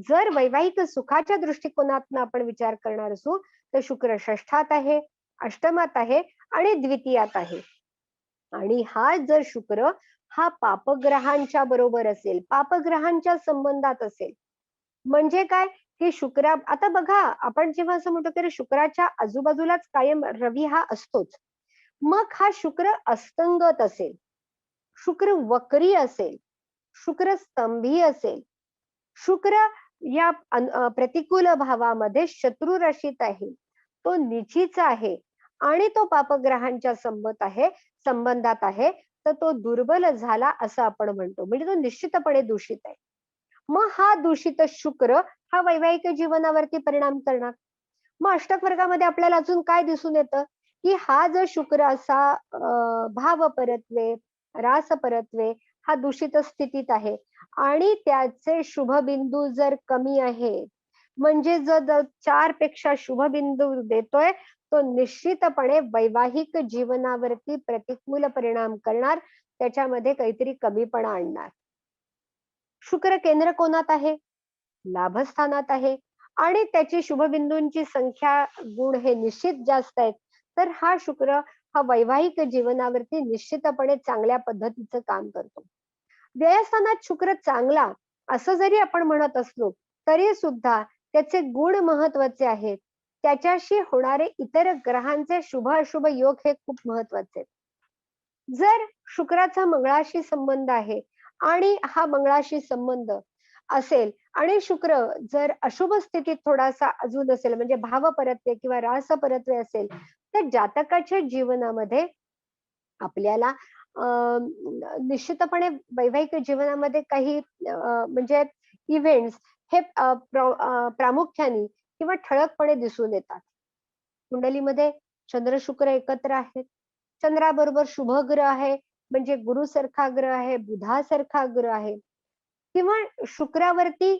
जर वैवाहिक सुखाच्या दृष्टिकोनातून आपण विचार करणार असू, तर शुक्र षष्ठात आहे, अष्टमात आहे आणि द्वितीयात आहे. आणि हा जर शुक्र हा पापग्रहांच्या बरोबर असेल, पापग्रहांच्या संबंधात असेल, म्हणजे काय, की आता बघा, आपण जेव्हा असं म्हणतो, की शुक्राच्या आजूबाजूलाच कायम रवी हा असतोच. मग हा शुक्र अस्तंगत असेल, शुक्र वक्री असेल, शुक्र स्तंभी असेल, शुक्र या प्रतिकूल भावामध्ये शत्रू राशीत आहे, तो निचीचा आहे आणि तो पापग्रहांच्या संबंधात आहे, तर तो दुर्बल झाला असं आपण म्हणतो. म्हणजे तो निश्चितपणे दूषित आहे. मग हा दूषित शुक्र हा वैवाहिक जीवनावरती परिणाम करणार. मग अष्टक वर्गामध्ये आपल्याला अजून काय दिसून येतं, की हा जर शुक्र असा भावपरत्वे, रासपरत्वे हा दूषित स्थितीत आहे आणि त्याचे शुभबिंदू जर कमी आहे, म्हणजे जर 4 पेक्षा शुभबिंदू देतोय, तो निश्चितपणे वैवाहिक जीवनावरती प्रतिकूल परिणाम करणार, त्याच्यामध्ये काहीतरी कमीपणा आणणार. शुक्र केंद्र कोणात आहे? लाभस्थानात आहे आणि त्याची शुभबिंदूंची संख्या, गुण हे निश्चित जास्त आहेत. तर हा शुक्र हा वैवाहिक जीवनावरती निश्चितपणे चांगल्या पद्धतीचं काम करतो. व्ययस्थानात शुक्र चांगला असं जरी आपण म्हणत असलो, तरी सुद्धा त्याचे गुण महत्वाचे आहेत. त्याच्याशी होणारे इतर ग्रहांचे शुभ अशुभ योग हे खूप महत्वाचे आहेत. जर शुक्राचा मंगळाशी संबंध आहे आणि हा मंगळाशी संबंध असेल आणि शुक्र जर अशुभ स्थितीत थोडासा अजून असेल, म्हणजे भावपरत्वे किंवा रासपरत्वे असेल, तर जातकाच्या जीवनामध्ये आपल्याला निश्चितपणे वैवाहिक जीवनामध्ये काही म्हणजे इव्हेंट्स हे प्रामुख्याने किंवा ठळकपणे दिसून येतात. कुंडलीमध्ये चंद्र शुक्र एकत्र आहेत, चंद्राबरोबर शुभ ग्रह आहे, म्हणजे गुरुसारखा ग्रह आहे, बुधासारखा ग्रह आहे किंवा शुक्रावरती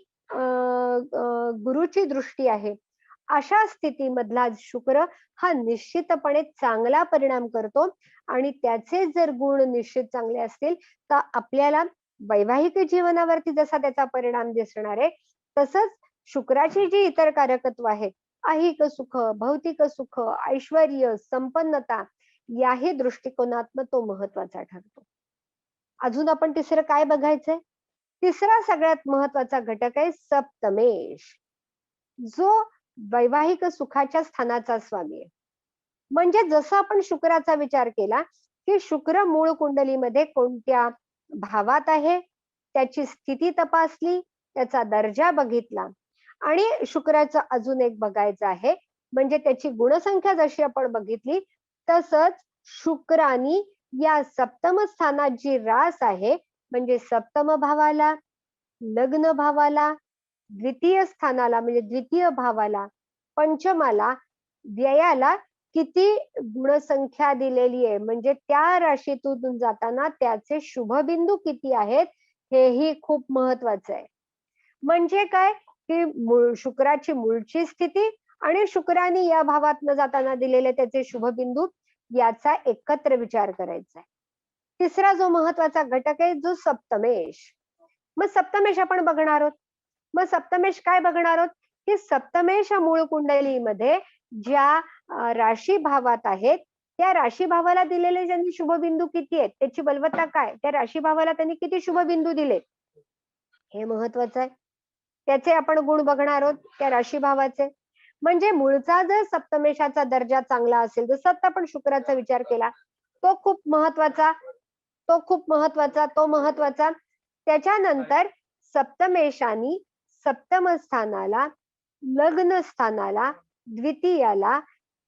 गुरुची दृष्टी आहे. अशा स्थितीमधला शुक्र हा निश्चितपणे चांगला परिणाम करतो आणि त्याचे जर गुण निश्चित चांगले असतील, तर आपल्याला वैवाहिक जीवनावरती जसा त्याचा परिणाम दिसणार आहे, तसंच शुक्राची जी इतर कारकत्व आहेत, ऐहिक सुख, भौतिक सुख, ऐश्वर्य, संपन्नता याही दृष्टिकोनातनं तो महत्वाचा ठरतो. अजून आपण तिसरं काय बघायचंय? तिसरा सगळ्यात महत्वाचा घटक आहे सप्तमेश, जो वैवाहिक सुखाच्या स्थानाचा स्वामी आहे. म्हणजे जसं आपण शुक्राचा विचार केला, की शुक्र मूळ कुंडलीमध्ये कोणत्या भावात आहे, त्याची स्थिती तपासली, त्याचा दर्जा बघितला आणि शुक्राचं अजून एक बघायचं आहे, म्हणजे त्याची गुणसंख्या जशी आपण बघितली, तसंच शुक्रानी या सप्तम स्थानात जी रास आहे, म्हणजे सप्तम भावाला, लग्न भावाला, द्वितीय स्थानाला म्हणजे द्वितीय भावाला, पंचमाला, व्ययाला किती गुणसंख्या दिलेली आहे, म्हणजे त्या राशीतून जाताना त्याचे शुभबिंदू किती आहेत, हेही खूप महत्वाचं आहे. म्हणजे काय, की शुक्राची मूळची स्थिती आणि शुक्राने या भावातनं जाताना दिलेले त्याचे शुभबिंदू याचा एकत्र विचार करायचा आहे. तिसरा जो महत्वाचा घटक आहे, जो सप्तमेश. मग सप्तमेश आपण बघणार आहोत. मग सप्तमेश काय बघणार आहोत, की सप्तमेश मूळ कुंडलीमध्ये ज्या राशी भावात आहेत, त्या राशी भावाला दिलेले ज्यांनी शुभबिंदू किती आहेत, त्याची बलवत्ता काय, त्या राशी भावाला त्यांनी किती शुभबिंदू दिले, हे महत्वाचं आहे. त्याचे आपण गुण बघणार आहोत त्या राशी भावाचे. म्हणजे मूळचा जर सप्तमेशाचा दर्जा चांगला असेल, जसं आता आपण शुक्राचा विचार केला, तो खूप महत्वाचा, तो खूप महत्वाचा, तो महत्वाचा. त्याच्यानंतर सप्तमेशानी सप्तम स्थानाला, लग्न स्थानाला, द्वितीयाला,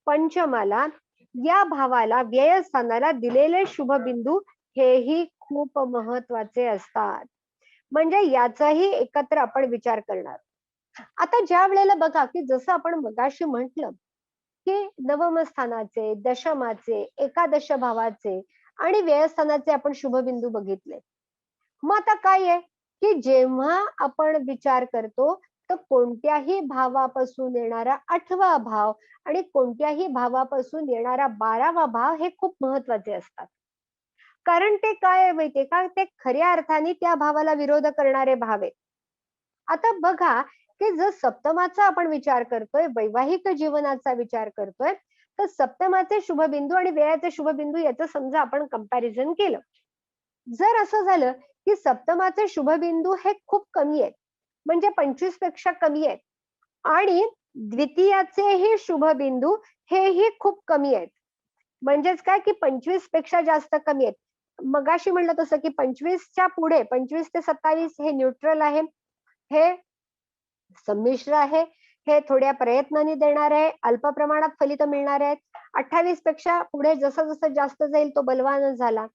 पंचमाला या भावाला, व्यय स्थानाला दिलेले शुभबिंदू हेही खूप महत्वाचे असतात. म्हणजे याचाही एकत्र आपण विचार करणार. आता ज्या वेळेला बघा, की जसं आपण मगाशी म्हटलं, की नवम स्थानाचे, दशमाचे, एकादश भावाचे आणि व्ययस्थानाचे आपण शुभबिंदू बघितले. मग आता काय आहे, की जेव्हा आपण विचार करतो, तर कोणत्याही भावापासून येणारा 8वा भाव आणि कोणत्याही भावापासून येणारा 12वा भाव हे खूप महत्वाचे असतात. कारण ते काय आहे माहितीये का, ते खऱ्या अर्थाने त्या भावाला विरोध करणारे भाव आहेत. आता बघा, की जर सप्तमाचा आपण विचार करतोय, वैवाहिक जीवनाचा विचार करतोय, तर सप्तमाचे शुभबिंदू आणि व्ययाचे शुभबिंदू याचं समजा आपण कंपॅरिझन केलं. जर असं झालं, की सप्तमाचे शुभबिंदू हे खूप कमी आहेत, म्हणजे 25 पेक्षा कमी आहेत आणि द्वितीयाचेही शुभबिंदू हेही खूप कमी आहेत. म्हणजेच काय, की 25 पेक्षा जास्त कमी आहेत. मगाशी म्हणलं तसं, की 25च्या पुढे 25 ते 27 हे न्यूट्रल आहे. हे संमिश्र आहे, हे थोड्या प्रयत्नांनी देणार आहे, अल्प प्रमाणात फलित मिळणार आहेत. 28 पेक्षा पुढे जसं जसं जास्त जाईल तो बलवान झाला.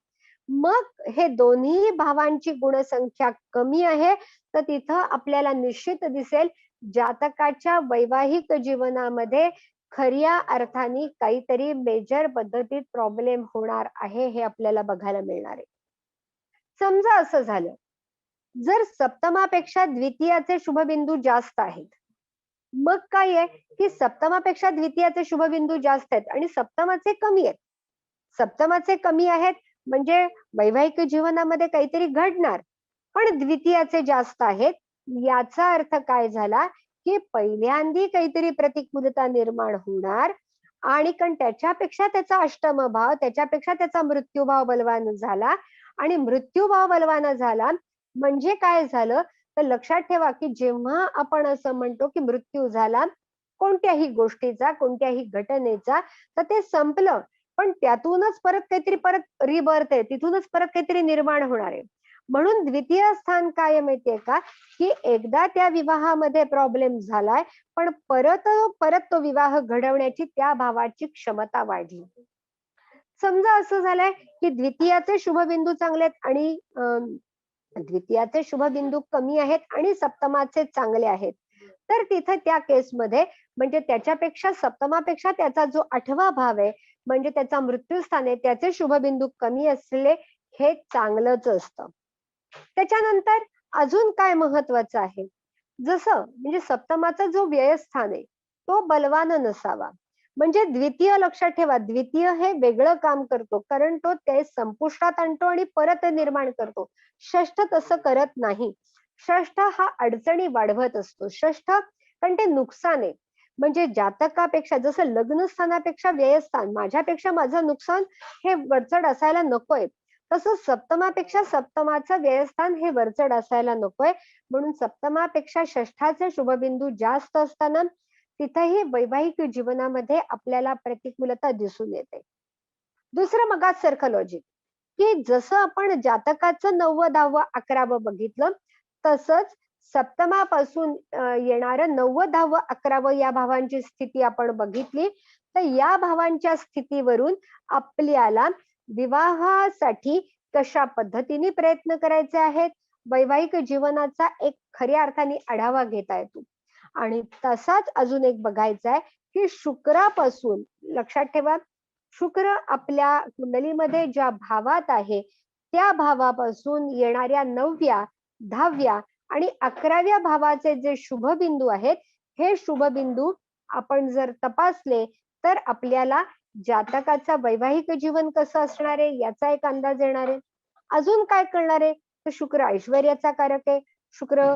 मग हे दोन्ही भावांची गुणसंख्या कमी आहे, तर तिथं आपल्याला निश्चित दिसेल जातकाच्या वैवाहिक जीवनामध्ये खऱ्या अर्थाने काहीतरी मेजर पद्धतीत प्रॉब्लेम होणार आहे, हे आपल्याला बघायला मिळणार आहे. समजा असं झालं, जर सप्तमापेक्षा द्वितीयाचे शुभबिंदू जास्त आहेत, मग काय आहे, की सप्तमापेक्षा द्वितीयाचे शुभबिंदू जास्त आहेत आणि सप्तमाचे कमी आहेत. सप्तमाचे कमी आहेत म्हणजे वैवाहिक जीवनामध्ये काहीतरी घडणार, पण द्वितीयाचे जास्त आहेत. याचा अर्थ काय झाला, की पहिल्यांदी काहीतरी प्रतिकूलता निर्माण होणार आणि कारण त्याच्यापेक्षा त्याचा अष्टम भाव, त्याच्यापेक्षा त्याचा मृत्यूभाव बलवान झाला आणि मृत्यूभाव बलवान झाला म्हणजे काय झालं, तर लक्षात ठेवा, की जेव्हा आपण असं म्हणतो, की मृत्यू झाला कोणत्याही गोष्टीचा, कोणत्याही घटनेचा, तर ते संपलं. पण त्यातूनच परत काहीतरी परत रिबर्थ आहे, तिथूनच परत काहीतरी निर्माण होणार आहे. म्हणून द्वितीय स्थान काय माहितीये का, की एकदा त्या विवाहामध्ये प्रॉब्लेम झालाय, पण परत परत तो विवाह घडवण्याची त्या भावाची क्षमता वाढली. समजा असं झालंय, की द्वितीयाचे शुभबिंदू चांगले आहेत आणि द्वितीयाचे शुभबिंदू कमी आहेत आणि सप्तमाचे चांगले आहेत. तर तिथे त्या केसमध्ये म्हणजे त्याच्यापेक्षा सप्तमापेक्षा त्याचा जो 8वा भाव आहे, म्हणजे त्याचा मृत्यूस्थान आहे, त्याचे शुभबिंदू कमी असलेले हे चांगलंच असतं. त्याच्यानंतर अजून काय महत्वाचं आहे, जसं म्हणजे सप्तमाचा जो व्ययस्थान आहे, तो बलवान नसावा. म्हणजे द्वितीय लक्षात ठेवा, द्वितीय हे वेगळं काम करतो, कारण तो ते संपुष्टात आणतो आणि परत निर्माण करतो. षष्ठ तसं करत नाही. षष्ठ हा अडचणी वाढवत असतो. षष्ठ कारण ते नुकसान आहे. म्हणजे जातकापेक्षा जसं लग्नस्थानापेक्षा व्ययस्थान, माझ्यापेक्षा माझं नुकसान हे वरचढ असायला नकोय. तसं सप्तमापेक्षा सप्तमाचं व्ययस्थान हे वरचढ असायला नकोय. म्हणून सप्तमापेक्षा षष्ठाचे शुभबिंदू जास्त असताना तिथेही वैवाहिक जीवनामध्ये आपल्याला प्रतिकूलता दिसून येते. दुसरं मगाचसारखं लॉजिक, की जसं आपण जातकाचं 9वं, 10वं, 11वं बघितलं, तसंच सप्तमापासून येणारं 9वं, 10वं, 11वं या भावांची स्थिती आपण बघितली, तर या भावांच्या स्थितीवरून आपल्याला विवाहासाठी कशा पद्धतीने प्रयत्न करायचे आहेत, वैवाहिक जीवनाचा एक खऱ्या अर्थाने आढावा घेता येतो. आणि तसाच अजून एक बघायचा आहे, की शुक्रापासून लक्षात ठेवा, शुक्र आपल्या कुंडलीमध्ये ज्या भावात आहे, त्या भावापासून येणाऱ्या 9व्या, 10व्या आणि 11व्या भावाचे जे शुभबिंदू आहेत, हे शुभबिंदू आपण जर तपासले, तर आपल्याला जातकाचं वैवाहिक जीवन कसं असणार आहे, याचा एक अंदाज येणार आहे. अजून काय कळणार आहे, तर शुक्र ऐश्वर्याचा कारक आहे. शुक्र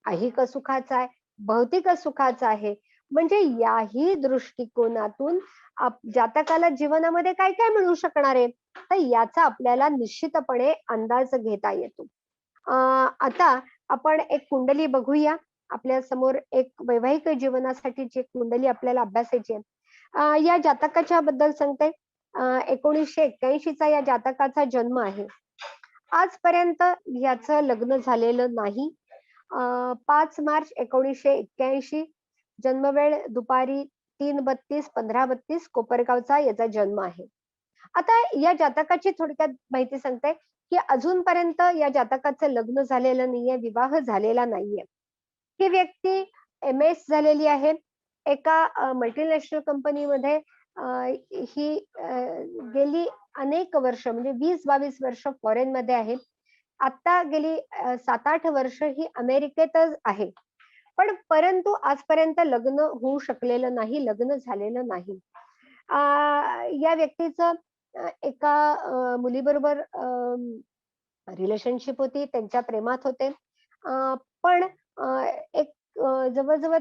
ऐहिक सुखाचा आहे, भौतिक सुखाचा आहे. म्हणजे याही दृष्टिकोनातून जातकाला जीवनामध्ये काय काय मिळू शकणार आहे, तर याचा आपल्याला निश्चितपणे अंदाज घेता येतो. आता आपण एक कुंडली बघूया. आपल्या समोर एक वैवाहिक जीवनासाठी जी कुंडली आपल्याला अभ्यासायची आहे. या जातकाच्या बद्दल सांगते. 1981 चा या जातकाचा जन्म आहे. आजपर्यंत याचं लग्न झालेलं नाही. 5 मार्च 1981 जन्मवेळ दुपारी 3:32 15:32 कोपरगावचा याचा जन्म आहे. आता या जातकाची थोडक्यात माहिती सांगते, की अजूनपर्यंत या जातकाचं लग्न झालेलं नाहीये, विवाह झालेला नाहीये. ही व्यक्ती एम-एस झालेली आहे. एका मल्टीनॅशनल कंपनीमध्ये ही गेली अनेक वर्ष म्हणजे 20-22 वर्ष फॉरेनमध्ये आहे. आता गेली 7-8 वर्ष ही अमेरिकेतच आहे. पण परंतु आजपर्यंत लग्न होऊ शकलेलं नाही, लग्न झालेलं नाही. या व्यक्तीचं एका मुलीबरोबर रिलेशनशिप होती, त्यांच्या प्रेमात होते. पण एक जवळ-जवळ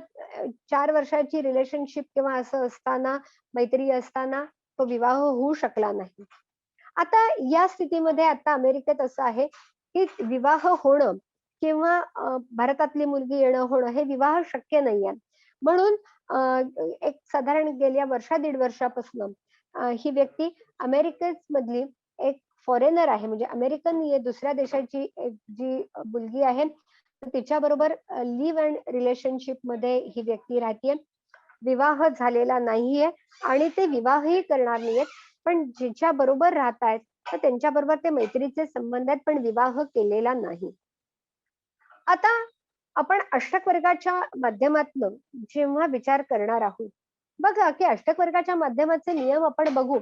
4 वर्षाची रिलेशनशिप किंवा असं असताना, मैत्री असताना तो विवाह होऊ शकला नाही. आता या स्थितीमध्ये आता अमेरिकेत असं आहे, की विवाह होणं किंवा भारतातली मुलगी येणं होणं हे विवाह शक्य नाहीये. म्हणून एक साधारण गेल्या दीड वर्षापासून ही व्यक्ती अमेरिकेमधली एक फॉरेनर आहे म्हणजे अमेरिकन दुसऱ्या देशाची एक जी मुलगी आहे, तर तिच्याबरोबर लिव्ह इन रिलेशनशिपमध्ये ही व्यक्ती राहतीये. विवाह झालेला नाहीये आणि ते विवाहही करणार नाहीयेत. पण जिच्याबरोबर राहतायत, तर त्यांच्याबरोबर ते मैत्रीचे संबंध आहेत, पण विवाह केलेला नाही. आता आपण अष्टक वर्गाच्या माध्यमातनं जेव्हा विचार करणार आहोत, बघा की अष्टक वर्गाच्या माध्यमाचे नियम आपण बघू.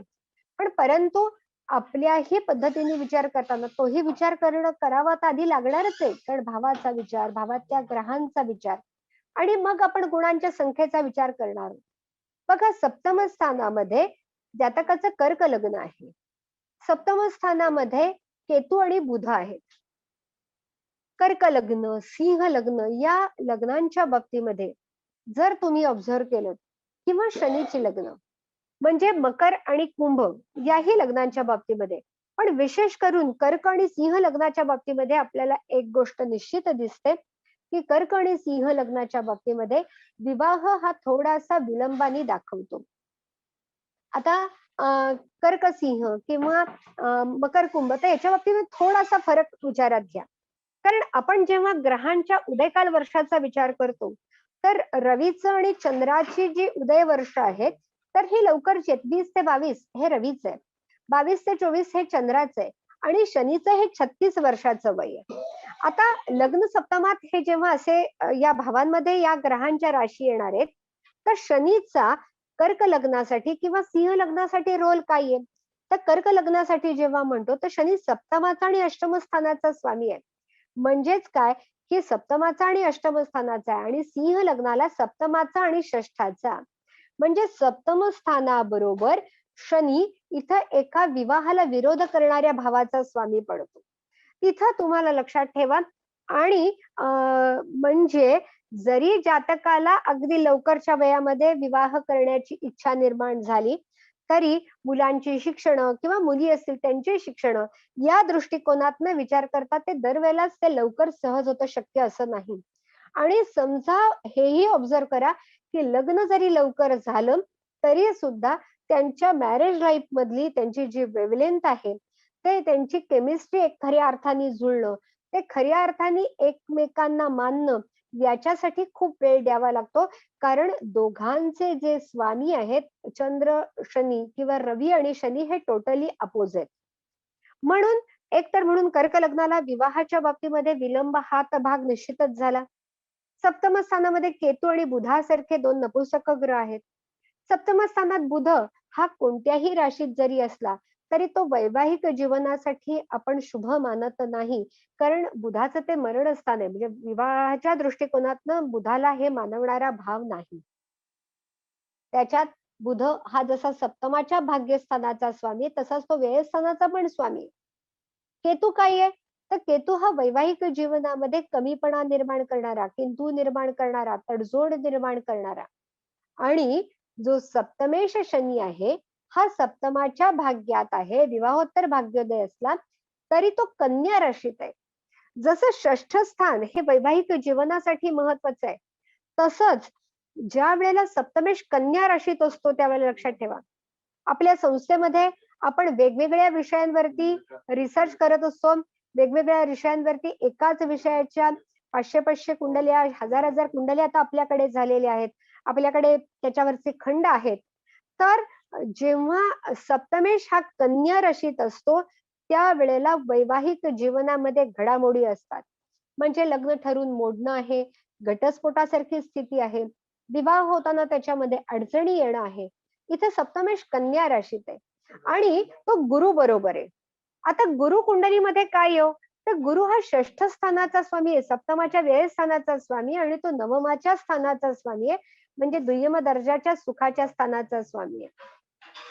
पण परंतु आपल्याही पद्धतीने विचार करताना तोही विचार करावा तर आधी लागणारच आहे. कारण भावाचा विचार, भावातल्या ग्रहांचा विचार आणि मग आपण गुणांच्या संख्येचा विचार करणार आहोत. बघा सप्तम स्थानामध्ये जातकाचं कर्क लग्न आहे. सप्तम स्थानामध्ये केतू आणि बुध आहेत. कर्क लग्न, सिंह लग्न या लग्नांच्या बाबतीमध्ये जर तुम्ही ऑब्झर्व्ह केलं किंवा शनीचे लग्न म्हणजे मकर आणि कुंभ याही लग्नांच्या बाबतीमध्ये पण विशेष करून कर्क आणि सिंह लग्नाच्या बाबतीमध्ये आपल्याला एक गोष्ट निश्चित दिसते की कर्क आणि सिंह लग्नाच्या बाबतीमध्ये विवाह हा थोडासा विलंबाने दाखवतो. आता कर्क सिंह किंवा मकर कुंभ तर याच्या बाबतीत थोडासा फरक विचारात घ्या. कारण आपण जेव्हा ग्रहांच्या उदयकाल वर्षाचा विचार करतो तर रवीचं आणि चंद्राची जी उदय वर्ष आहेत तर ही लवकरची आहेत. 20 ते 22 हे रवीचं आहे, 22 ते 24 हे चंद्राचं आहे आणि शनीचं हे 36 वर्षाचं वय आहे. आता लग्न सप्तमात हे जेव्हा असे या भावांमध्ये या ग्रहांच्या राशी येणार आहेत, तर शनीचा कर्क लग्नासाठी किंवा सिंह लग्नासाठी रोल काय आहे? तर कर्क लग्नासाठी जेव्हा म्हणतो, तर शनी सप्तमाचा आणि अष्टम स्थानाचा स्वामी आहे. म्हणजेच काय, की सप्तमाचा आणि अष्टम स्थानाचा आहे आणि सिंह लग्नाला सप्तमाचा आणि षष्ठाचा. म्हणजे सप्तम स्थानाबरोबर शनी इथं एका विवाहाला विरोध करणाऱ्या भावाचा स्वामी पडतो. तिथं तुम्हाला लक्षात ठेवा. आणि म्हणजे जरी जातकाला अगदी लवकरच्या वयामध्ये विवाह करण्याची इच्छा निर्माण झाली, तरी मुलांची शिक्षणं किंवा मुली असतील त्यांची शिक्षणं या दृष्टिकोनातनं विचार करता ते दरवेळेलाच ते लवकर सहज होतं, शक्य असं नाही. आणि समजा हेही ऑब्झर्व्ह करा, की लग्न जरी लवकर झालं, तरी सुद्धा त्यांच्या मॅरेज लाईफ मधली त्यांची जी वेव्हलेंथ आहे, ते त्यांची केमिस्ट्री एक खऱ्या अर्थाने जुळणं, ते खऱ्या अर्थाने एकमेकांना मानणं, याच्यासाठी खूप वेळ द्यावा लागतो. कारण दोघांचे जे स्वामी आहेत, चंद्र, शनी किंवा रवी आणि शनी हे टोटली अपोझिट. म्हणून एकतर म्हणून कर्क लग्नाला विवाहाच्या बाबतीमध्ये विलंब हा तर भाग निश्चितच झाला. सप्तम स्थानामध्ये केतू आणि बुधासारखे 2 नपुंसक ग्रह आहेत. सप्तम स्थानात बुध हा कोणत्याही राशीत जरी असला, तरी तो वैवाहिक जीवनासाठी आपण शुभ मानत नाही. कारण बुधाचं ते मरण स्थान आहे. म्हणजे विवाहाच्या दृष्टिकोनातनं बुधाला हे मानवणारा भाव नाही. त्याच्यात बुध हा जसा सप्तमाच्या भाग्यस्थानाचा स्वामी आहे, तसाच तो व्ययस्थानाचा पण स्वामी आहे. केतू काय आहे? तर केतू हा वैवाहिक जीवनामध्ये कमीपणा निर्माण करणारा, किंतु निर्माण करणारा, तडजोड निर्माण करणारा. आणि जो सप्तमेश शनी आहे, हा सप्तमाच्या भाग्यात आहे, विवाहोत्तर भाग्योदय असला तरी तो कन्या राशीत आहे. जसं षष्ठ स्थान हे वैवाहिक जीवनासाठी महत्वाचं आहे, तसंच ज्या वेळेला सप्तमेश कन्या राशीत असतो त्यावेळेला लक्षात ठेवा, आपल्या संस्थेमध्ये आपण वेगवेगळ्या विषयांवरती रिसर्च करत असतो. वेगवेगळ्या विषयांवरती एकाच विषयाच्या 500-500 कुंडल्या, 1000-1000 कुंडल्या आता आपल्याकडे झालेल्या आहेत. आपल्याकडे त्याच्यावरचे खंड आहेत. तर जेव्हा सप्तमेश हा कन्या राशीत असतो, त्यावेळेला वैवाहिक जीवनामध्ये घडामोडी असतात. म्हणजे लग्न ठरवून मोडणं आहे, घटस्फोटासारखी स्थिती आहे, विवाह होताना त्याच्यामध्ये अडचणी येणं आहे. इथे सप्तमेश कन्या राशीत आहे आणि तो गुरु बरोबर आहे. आता गुरु कुंडलीमध्ये काय हो? तर गुरु हा षष्ठ स्थानाचा स्वामी आहे, सप्तमाच्या व्यय स्थानाचा स्वामी आणि तो नवमाच्या स्थानाचा स्वामी आहे. म्हणजे दुय्यम दर्जाच्या सुखाच्या स्थानाचा स्वामी आहे.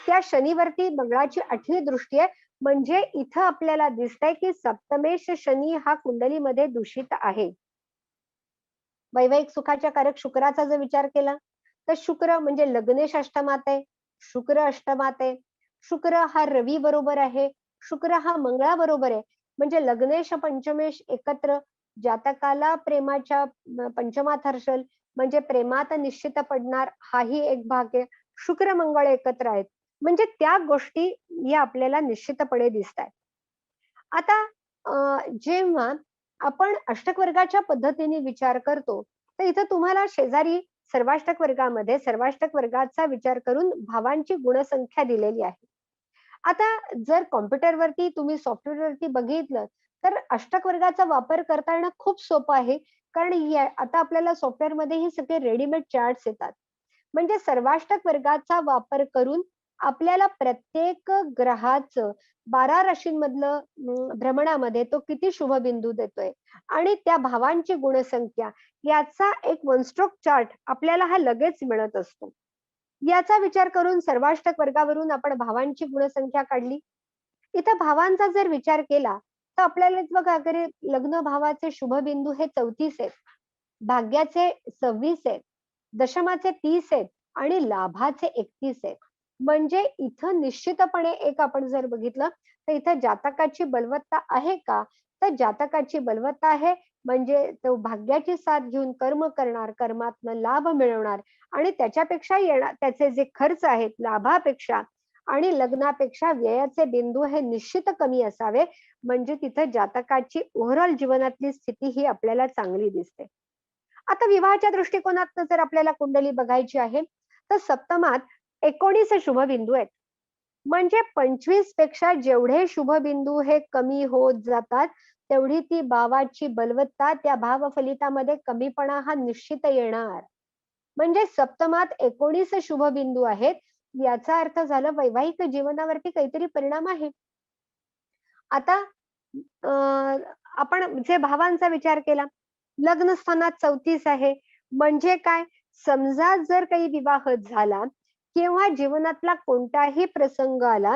त्या शनीवरती मंगळाची 8वी दृष्टी आहे. म्हणजे इथं आपल्याला दिसतंय की सप्तमेश शनी हा कुंडलीमध्ये दूषित आहे. वैवाहिक सुखाच्या कारक शुक्राचा जर विचार केला, तर शुक्र म्हणजे लग्नेश अष्टमात आहे, शुक्र अष्टमात आहे. शुक्र हा रवी बरोबर आहे, शुक्र हा मंगळा बरोबर आहे. म्हणजे लग्नेश पंचमेश एकत्र जातकाला प्रेमाच्या पंचमात हर्षल, म्हणजे प्रेमात निश्चित पडणार हाही एक भाग आहे. शुक्र मंगळ एकत्र आहेत. म्हणजे त्या गोष्टी या आपल्याला निश्चितपणे दिसतायत. आता जेव्हा आपण अष्टक वर्गाच्या पद्धतीने विचार करतो, तर इथं तुम्हाला शेजारी सर्वाष्टक वर्गामध्ये सर्वाष्टक वर्गाचा विचार करून भावांची गुणसंख्या दिलेली आहे. आता जर कॉम्प्युटरवरती तुम्ही सॉफ्टवेअरवरती बघितलं, तर अष्टक वर्गाचा वापर करता येणं खूप सोपं आहे. कारण आता आपल्याला सॉफ्टवेअरमध्ये हे सगळे रेडीमेड चार्ट्स येतात. म्हणजे सर्वाष्टक वर्गाचा वापर करून आपल्याला प्रत्येक ग्रहाचं 12 राशींमधलं भ्रमणामध्ये तो किती शुभ बिंदू देतोय आणि त्या भावांची गुणसंख्या याचा एक वन स्ट्रोक चार्ट आपल्याला हा लगेच मिळत असतो. याचा विचार करून सर्वाष्टक वर्गावरून आपण भावांची गुणसंख्या काढली. इथं भावांचा जर विचार केला, तर आपल्याला बघा अगर लग्न भावाचे शुभ बिंदू हे 34 आहेत, भाग्याचे 26 आहेत, दशमाचे 30 आहेत आणि लाभाचे 31 आहेत. म्हणजे इथं निश्चितपणे एक आपण जर बघितलं, तर इथं जातकाची बलवत्ता आहे का? तर जातकाची बलवत्ता आहे. म्हणजे तो भाग्याची साथ घेऊन कर्म करणार, कर्मातनं लाभ मिळवणार आणि त्याच्यापेक्षा येणार त्याचे जे खर्च आहेत लाभापेक्षा आणि लग्नापेक्षा व्ययाचे बिंदू हे निश्चित कमी असावे. म्हणजे तिथं जातकाची ओव्हरऑल जीवनातली स्थिती ही आपल्याला चांगली दिसते. आता विवाहाच्या दृष्टिकोनातनं जर आपल्याला कुंडली बघायची आहे, तर सप्तमात 19 शुभबिंदू आहेत. म्हणजे 25 पेक्षा जेवढे शुभबिंदू हे कमी होत जातात, तेवढी ती भावाची बलवत्ता, त्या भाव फलितामध्ये कमीपणा हा निश्चित येणार. म्हणजे सप्तमात 19 शुभ बिंदू आहेत. याचा अर्थ झालं वैवाहिक जीवनावरती काहीतरी परिणाम आहे. आता अ, आपण जे भावांचा विचार केला, लग्न स्थानात 34 आहे. म्हणजे काय? समजा जर काही विवाह झाला किंवा जीवनातला कोणताही प्रसंग आला,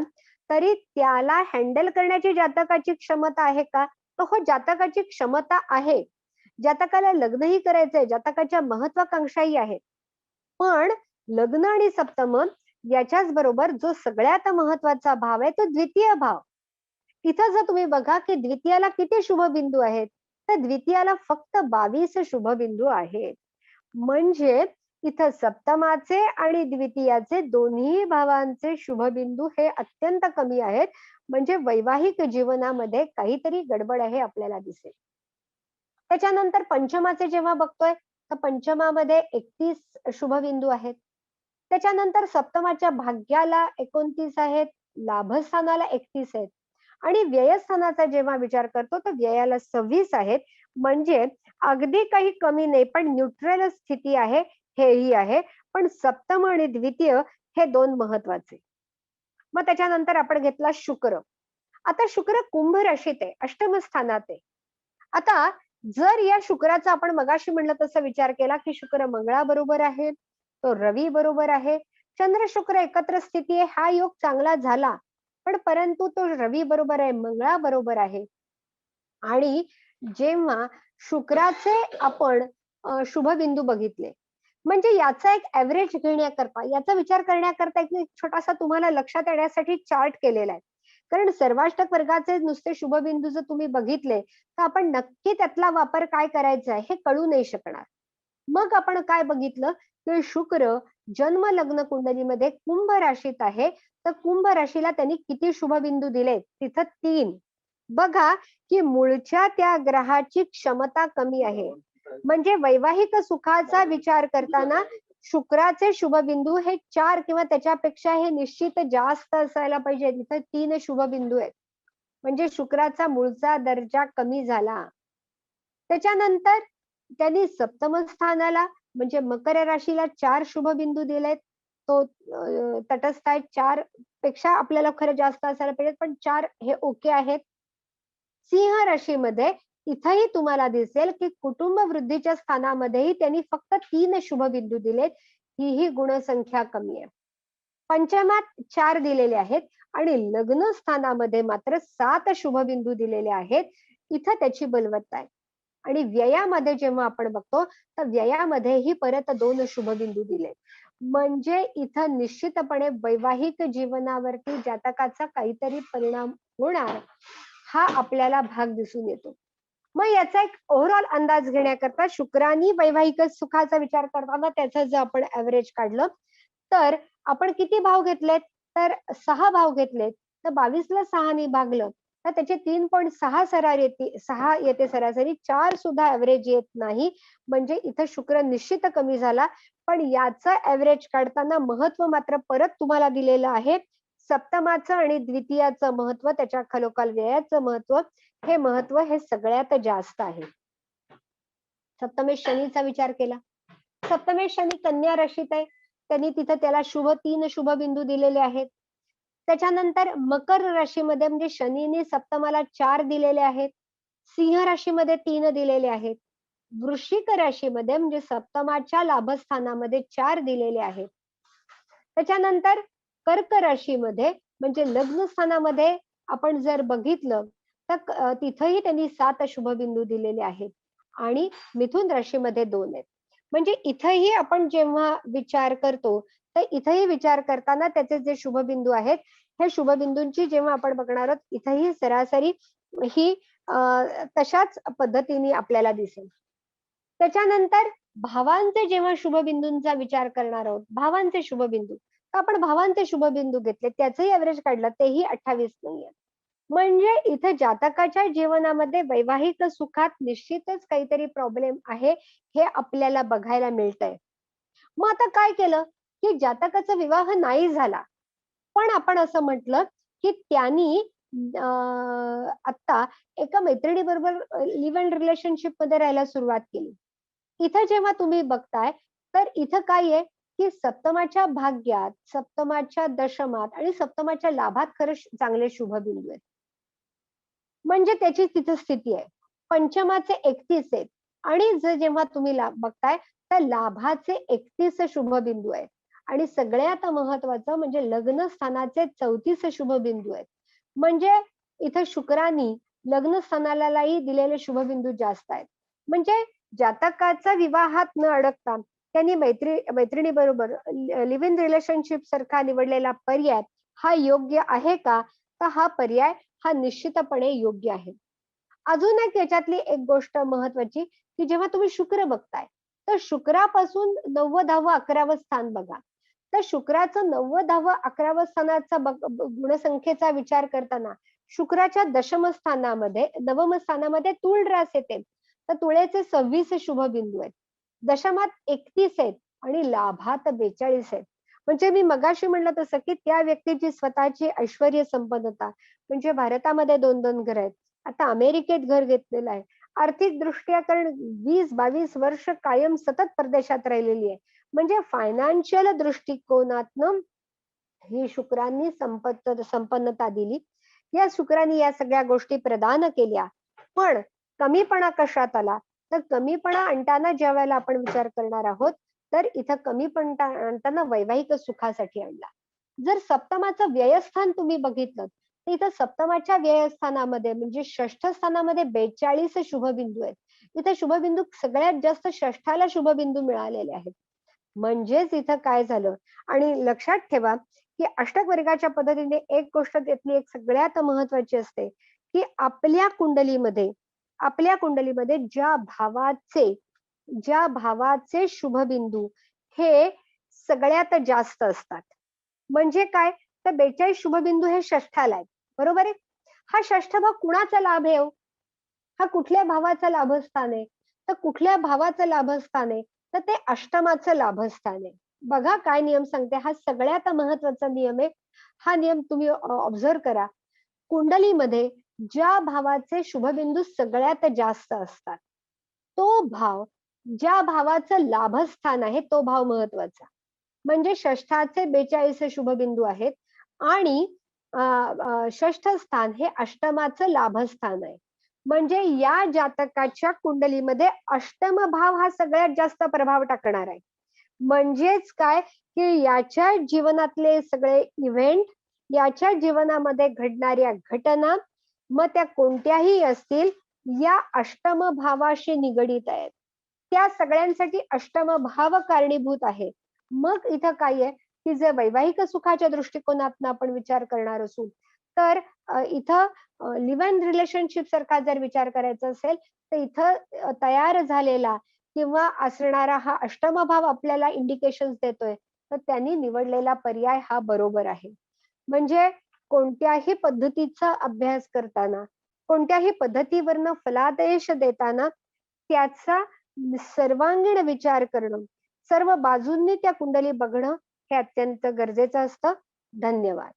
तरी त्याला हँडल करण्याची जातकाची क्षमता आहे का? तर हो, जातकाची क्षमता आहे. जातकाला लग्नही करायचंय, जातकाच्या महत्वाकांक्षाही आहेत. पण लग्न आणि सप्तम याच्याच बरोबर जो सगळ्यात महत्वाचा भाव आहे तो द्वितीय भाव. इथं जर तुम्ही बघा की द्वितीयाला किती शुभ बिंदू आहेत, तर द्वितीयाला फक्त 22 शुभ बिंदू आहेत. म्हणजे इथं सप्तमाचे आणि द्वितीयाचे दोन्ही भावांचे शुभ बिंदू हे अत्यंत कमी आहेत. म्हणजे वैवाहिक जीवनामध्ये काहीतरी गडबड आहे आपल्याला दिसेल. त्याच्यानंतर पंचमाचे जेव्हा बघतोय, तर पंचमामध्ये 31 शुभबिंदू आहेत. त्याच्यानंतर सप्तमाच्या भाग्याला 29 आहेत, लाभस्थानाला 31 आहेत आणि व्ययस्थानाचा जेव्हा विचार करतो, तर व्ययाला 26 आहेत. म्हणजे अगदी काही कमी नाही, पण न्यूट्रल स्थिती आहे, हेही आहे. पण सप्तम आणि द्वितीय हे 2 महत्वाचे. मग त्याच्यानंतर आपण घेतला शुक्र. आता शुक्र कुंभ राशीत आहे, अष्टम स्थानात आहे. आता जर या शुक्राचा आपण मगाशी म्हणलं तसा विचार केला, की शुक्र मंगळाबरोबर आहे, तो रवी बरोबर आहे, चंद्र शुक्र एकत्र स्थिती आहे, हा योग चांगला झाला. पण परंतु तो रवी बरोबर आहे, मंगळाबरोबर आहे. आणि जेव्हा शुक्राचे आपण शुभबिंदू बघितले, म्हणजे याचा एक ॲव्हरेज घेण्याकरता, याचा विचार करण्याकरता एक छोटासा तुम्हाला लक्षात येण्यासाठी चार्ट केलेला आहे. कारण सर्वाष्टक वर्गाचे नुसते शुभबिंदू जर तुम्ही बघितले, तर आपण नक्की त्यातला वापर काय करायचा आहे हे कळू नाही शकणार. मग आपण काय बघितलं, की शुक्र जन्म लग्न कुंडलीमध्ये कुंभ राशीत आहे, तर कुंभ राशीला त्यांनी किती शुभबिंदू दिले? तिथं 3. बघा, की मूळच्या त्या ग्रहाची क्षमता कमी आहे. म्हणजे वैवाहिक सुखाचा विचार करताना शुक्राचे शुभबिंदू हे 4 किंवा त्याच्यापेक्षा हे निश्चित जास्त असायला पाहिजे. तिथे 3 शुभबिंदू आहेत. म्हणजे शुक्राचा मूळचा दर्जा कमी झाला. त्याच्यानंतर त्यांनी सप्तम स्थानाला म्हणजे मकर राशीला 4 शुभबिंदू दिलेत. तो तटस्थ आहे. 4 पेक्षा आपल्याला खरं जास्त असायला पाहिजे, पण 4 हे ओके आहेत. सिंह राशीमध्ये इथंही तुम्हाला दिसेल, की कुटुंब वृद्धीच्या स्थानामध्येही त्यांनी फक्त 3 शुभबिंदू दिलेत. ही गुणसंख्या कमी आहे. पंचमात 4 दिलेले आहेत आणि लग्न स्थानामध्ये मात्र 7 शुभबिंदू दिलेले आहेत. इथं त्याची बलवत्ता आहे. आणि व्ययामध्ये जेव्हा आपण बघतो, तर व्ययामध्येही परत 2 शुभबिंदू दिले. म्हणजे इथं निश्चितपणे वैवाहिक जीवनावरती जातकाचा काहीतरी परिणाम होणार, हा आपल्याला भाग दिसून येतो. मग याचा एक ओव्हरऑल अंदाज घेण्याकरता शुक्रानी वैवाहिक सुखाचा विचार करताना त्याचं जर आपण ॲव्हरेज काढलं, तर आपण किती भाव घेतलेत? तर 6 भाव घेतलेत. तर 22ला 6 ने भागलं, तर त्याचे 3.6 6 येते सरासरी. 4 सुद्धा ॲव्हरेज येत नाही. म्हणजे इथं शुक्र निश्चित कमी झाला. पण याचं ॲव्हरेज काढताना महत्व मात्र परत तुम्हाला दिलेलं आहे. सप्तमाचं आणि द्वितीयाचं महत्व, त्याच्या खालोखाल व्ययाचं महत्व, हे महत्व हे सगळ्यात जास्त आहे. सप्तमेश शनीचा विचार केला. सप्तमेश शनी कन्या राशीत आहे. त्यांनी तिथं त्याला 3 शुभ बिंदू दिलेले आहेत. त्याच्यानंतर मकर राशीमध्ये म्हणजे शनीने सप्तमाला 4 दिलेले आहेत. सिंह राशीमध्ये 3 दिलेले आहेत. वृश्चिक राशीमध्ये म्हणजे सप्तमाच्या लाभस्थानामध्ये 4 दिलेले आहेत. त्याच्यानंतर कर्क राशीमध्ये म्हणजे लग्न स्थानामध्ये आपण जर बघितलं, तर तिथंही त्यांनी 7 शुभबिंदू दिलेले आहेत आणि मिथुन राशीमध्ये 2 आहेत. म्हणजे इथंही आपण जेव्हा विचार करतो, तर इथंही विचार करताना त्याचे जे शुभबिंदू आहेत, हे शुभबिंदूंची जेव्हा आपण बघणार आहोत, इथंही सरासरी ही तशाच पद्धतीने आपल्याला दिसेल. त्याच्यानंतर भावांचे जेव्हा शुभबिंदूंचा विचार करणार आहोत, भावांचे शुभबिंदू, तर आपण भावांचे शुभबिंदू घेतले, त्याचंही ॲव्हरेज काढलं, तेही 28 नाहीये. म्हणजे इथे जातकाच्या जीवनामध्ये वैवाहिक सुखात निश्चितच काहीतरी प्रॉब्लेम आहे, हे आपल्याला बघायला मिळतंय. मग आता काय केलं, की जातकाचा विवाह नाही झाला. पण आपण असं म्हटलं, की त्यांनी आता एका मैत्रिणीबरोबर लिव्ह इन रिलेशनशिपमध्ये राहायला सुरुवात केली. इथं जेव्हा तुम्ही बघताय, तर इथं काय आहे, की सप्तमाच्या भाग्यात, सप्तमाच्या दशमात आणि सप्तमाच्या लाभात खरंच चांगले शुभबिंदू आहेत. म्हणजे त्याची तिथं स्थिती आहे. पंचमाचे 31 आहेत आणि जर जेव्हा तुम्ही बघताय, तर लाभाचे 31 शुभबिंदू आहेत आणि सगळ्यात महत्त्वाचं म्हणजे लग्न स्थानाचे 34 शुभबिंदू आहेत. म्हणजे इथं शुक्रानी लग्न स्थानालाही दिलेले शुभबिंदू जास्त आहेत. म्हणजे जातकाचा विवाहात न अडकता त्यांनी मैत्रिणीबरोबर लिव्ह इन रिलेशनशिप सारखा निवडलेला पर्याय हा योग्य आहे का? तर हा पर्याय हा निश्चितपणे योग्य आहे. अजून एक याच्यातली एक गोष्ट महत्वाची, की जेव्हा तुम्ही शुक्र बघताय, तर शुक्रापासून 9व, 11व स्थान बघा. तर शुक्राचं 9व, 11व स्थानाचा गुणसंख्येचा विचार करताना शुक्राच्या दशम स्थानामध्ये, नवम स्थानामध्ये तूळ रास येते. तर तुळेचे 26 शुभ बिंदू आहेत. दशमात 31 आहेत आणि लाभात 42 आहेत. म्हणजे मी मगाशी म्हटलं तसं, की त्या व्यक्तीची स्वतःची ऐश्वर्य संपन्नता म्हणजे भारतामध्ये 2-2 घरं आहेत. आता अमेरिकेत घर घेतलेलं आहे. आर्थिकदृष्ट्या कारण 20-22 वर्ष कायम सतत परदेशात राहिलेली आहे. म्हणजे फायनान्शियल दृष्टिकोनातनं ही शुक्रांनी संपन्नता दिली. या शुक्राने या सगळ्या गोष्टी प्रदान केल्या. पण कमीपणा कशात आला? तर कमीपणा आणताना ज्यावेळेला आपण विचार करणार आहोत, तर इथं कमीपणा आणताना वैवाहिक सुखासाठी आणला. जर सप्तमाचं व्ययस्थान तुम्ही बघितलं, तर इथं सप्तमाच्या व्ययस्थानामध्ये म्हणजे षष्ठ स्थानामध्ये 42 शुभबिंदू आहेत. इथे शुभबिंदू सगळ्यात जास्त षष्ठाला शुभबिंदू मिळालेले आहेत. म्हणजेच इथं काय झालं आणि लक्षात ठेवा, की अष्टक वर्गाच्या पद्धतीने एक गोष्ट त्यातली एक सगळ्यात महत्वाची असते, की आपल्या कुंडलीमध्ये ज्या भावाचे शुभबिंदू हे सगळ्यात जास्त असतात. म्हणजे काय? तर 42 शुभबिंदू हे षष्ठाला आहेत. बरोबर आहे? हा षष्ठ भाव कुणाचा लाभ आहे हो? हा कुठल्या भावाचं लाभस्थान आहे? तर कुठल्या भावाचं लाभस्थान आहे? तर ते अष्टमाचं लाभस्थान आहे. बघा काय नियम सांगते. हा सगळ्यात महत्वाचा नियम आहे. हा नियम तुम्ही ऑब्झर्व्ह करा. कुंडलीमध्ये ज्या भावाचे शुभबिंदू सगळ्यात जास्त असतात, तो भाव ज्या भावाचं लाभस्थान आहे, तो भाव महत्वाचा. म्हणजे षष्ठाचे 42 शुभबिंदू आहेत आणि षष्ठ स्थान हे अष्टमाचं लाभस्थान आहे. म्हणजे या जातकाच्या कुंडलीमध्ये अष्टम भाव हा सगळ्यात जास्त प्रभाव टाकणार आहे. म्हणजेच काय, की याच्या जीवनातले सगळे इव्हेंट, याच्या जीवनामध्ये घडणाऱ्या घटना, मग त्या कोणत्याही असतील, या अष्टम भावाशी निगडीत आहेत. त्या सगळ्यांसाठी अष्टम भाव कारणीभूत आहे. मग इथं काय आहे, की जर वैवाहिक सुखाच्या दृष्टिकोनातनं आपण विचार करणार असू, तर इथं लिव्ह इन रिलेशनशिप सारखा जर विचार करायचा असेल, तर इथं तयार झालेला किंवा असणारा हा अष्टम भाव आपल्याला इंडिकेशन्स देतोय, तर त्यांनी निवडलेला पर्याय हा बरोबर आहे. म्हणजे कोणत्याही पद्धतीचा अभ्यास करताना, कोणत्याही पद्धतीवरनं फलादेश देताना त्याचा सर्वांगीण विचार करणं, सर्व बाजूंनी त्या कुंडली बघणं हे अत्यंत गरजेचं असतं. धन्यवाद.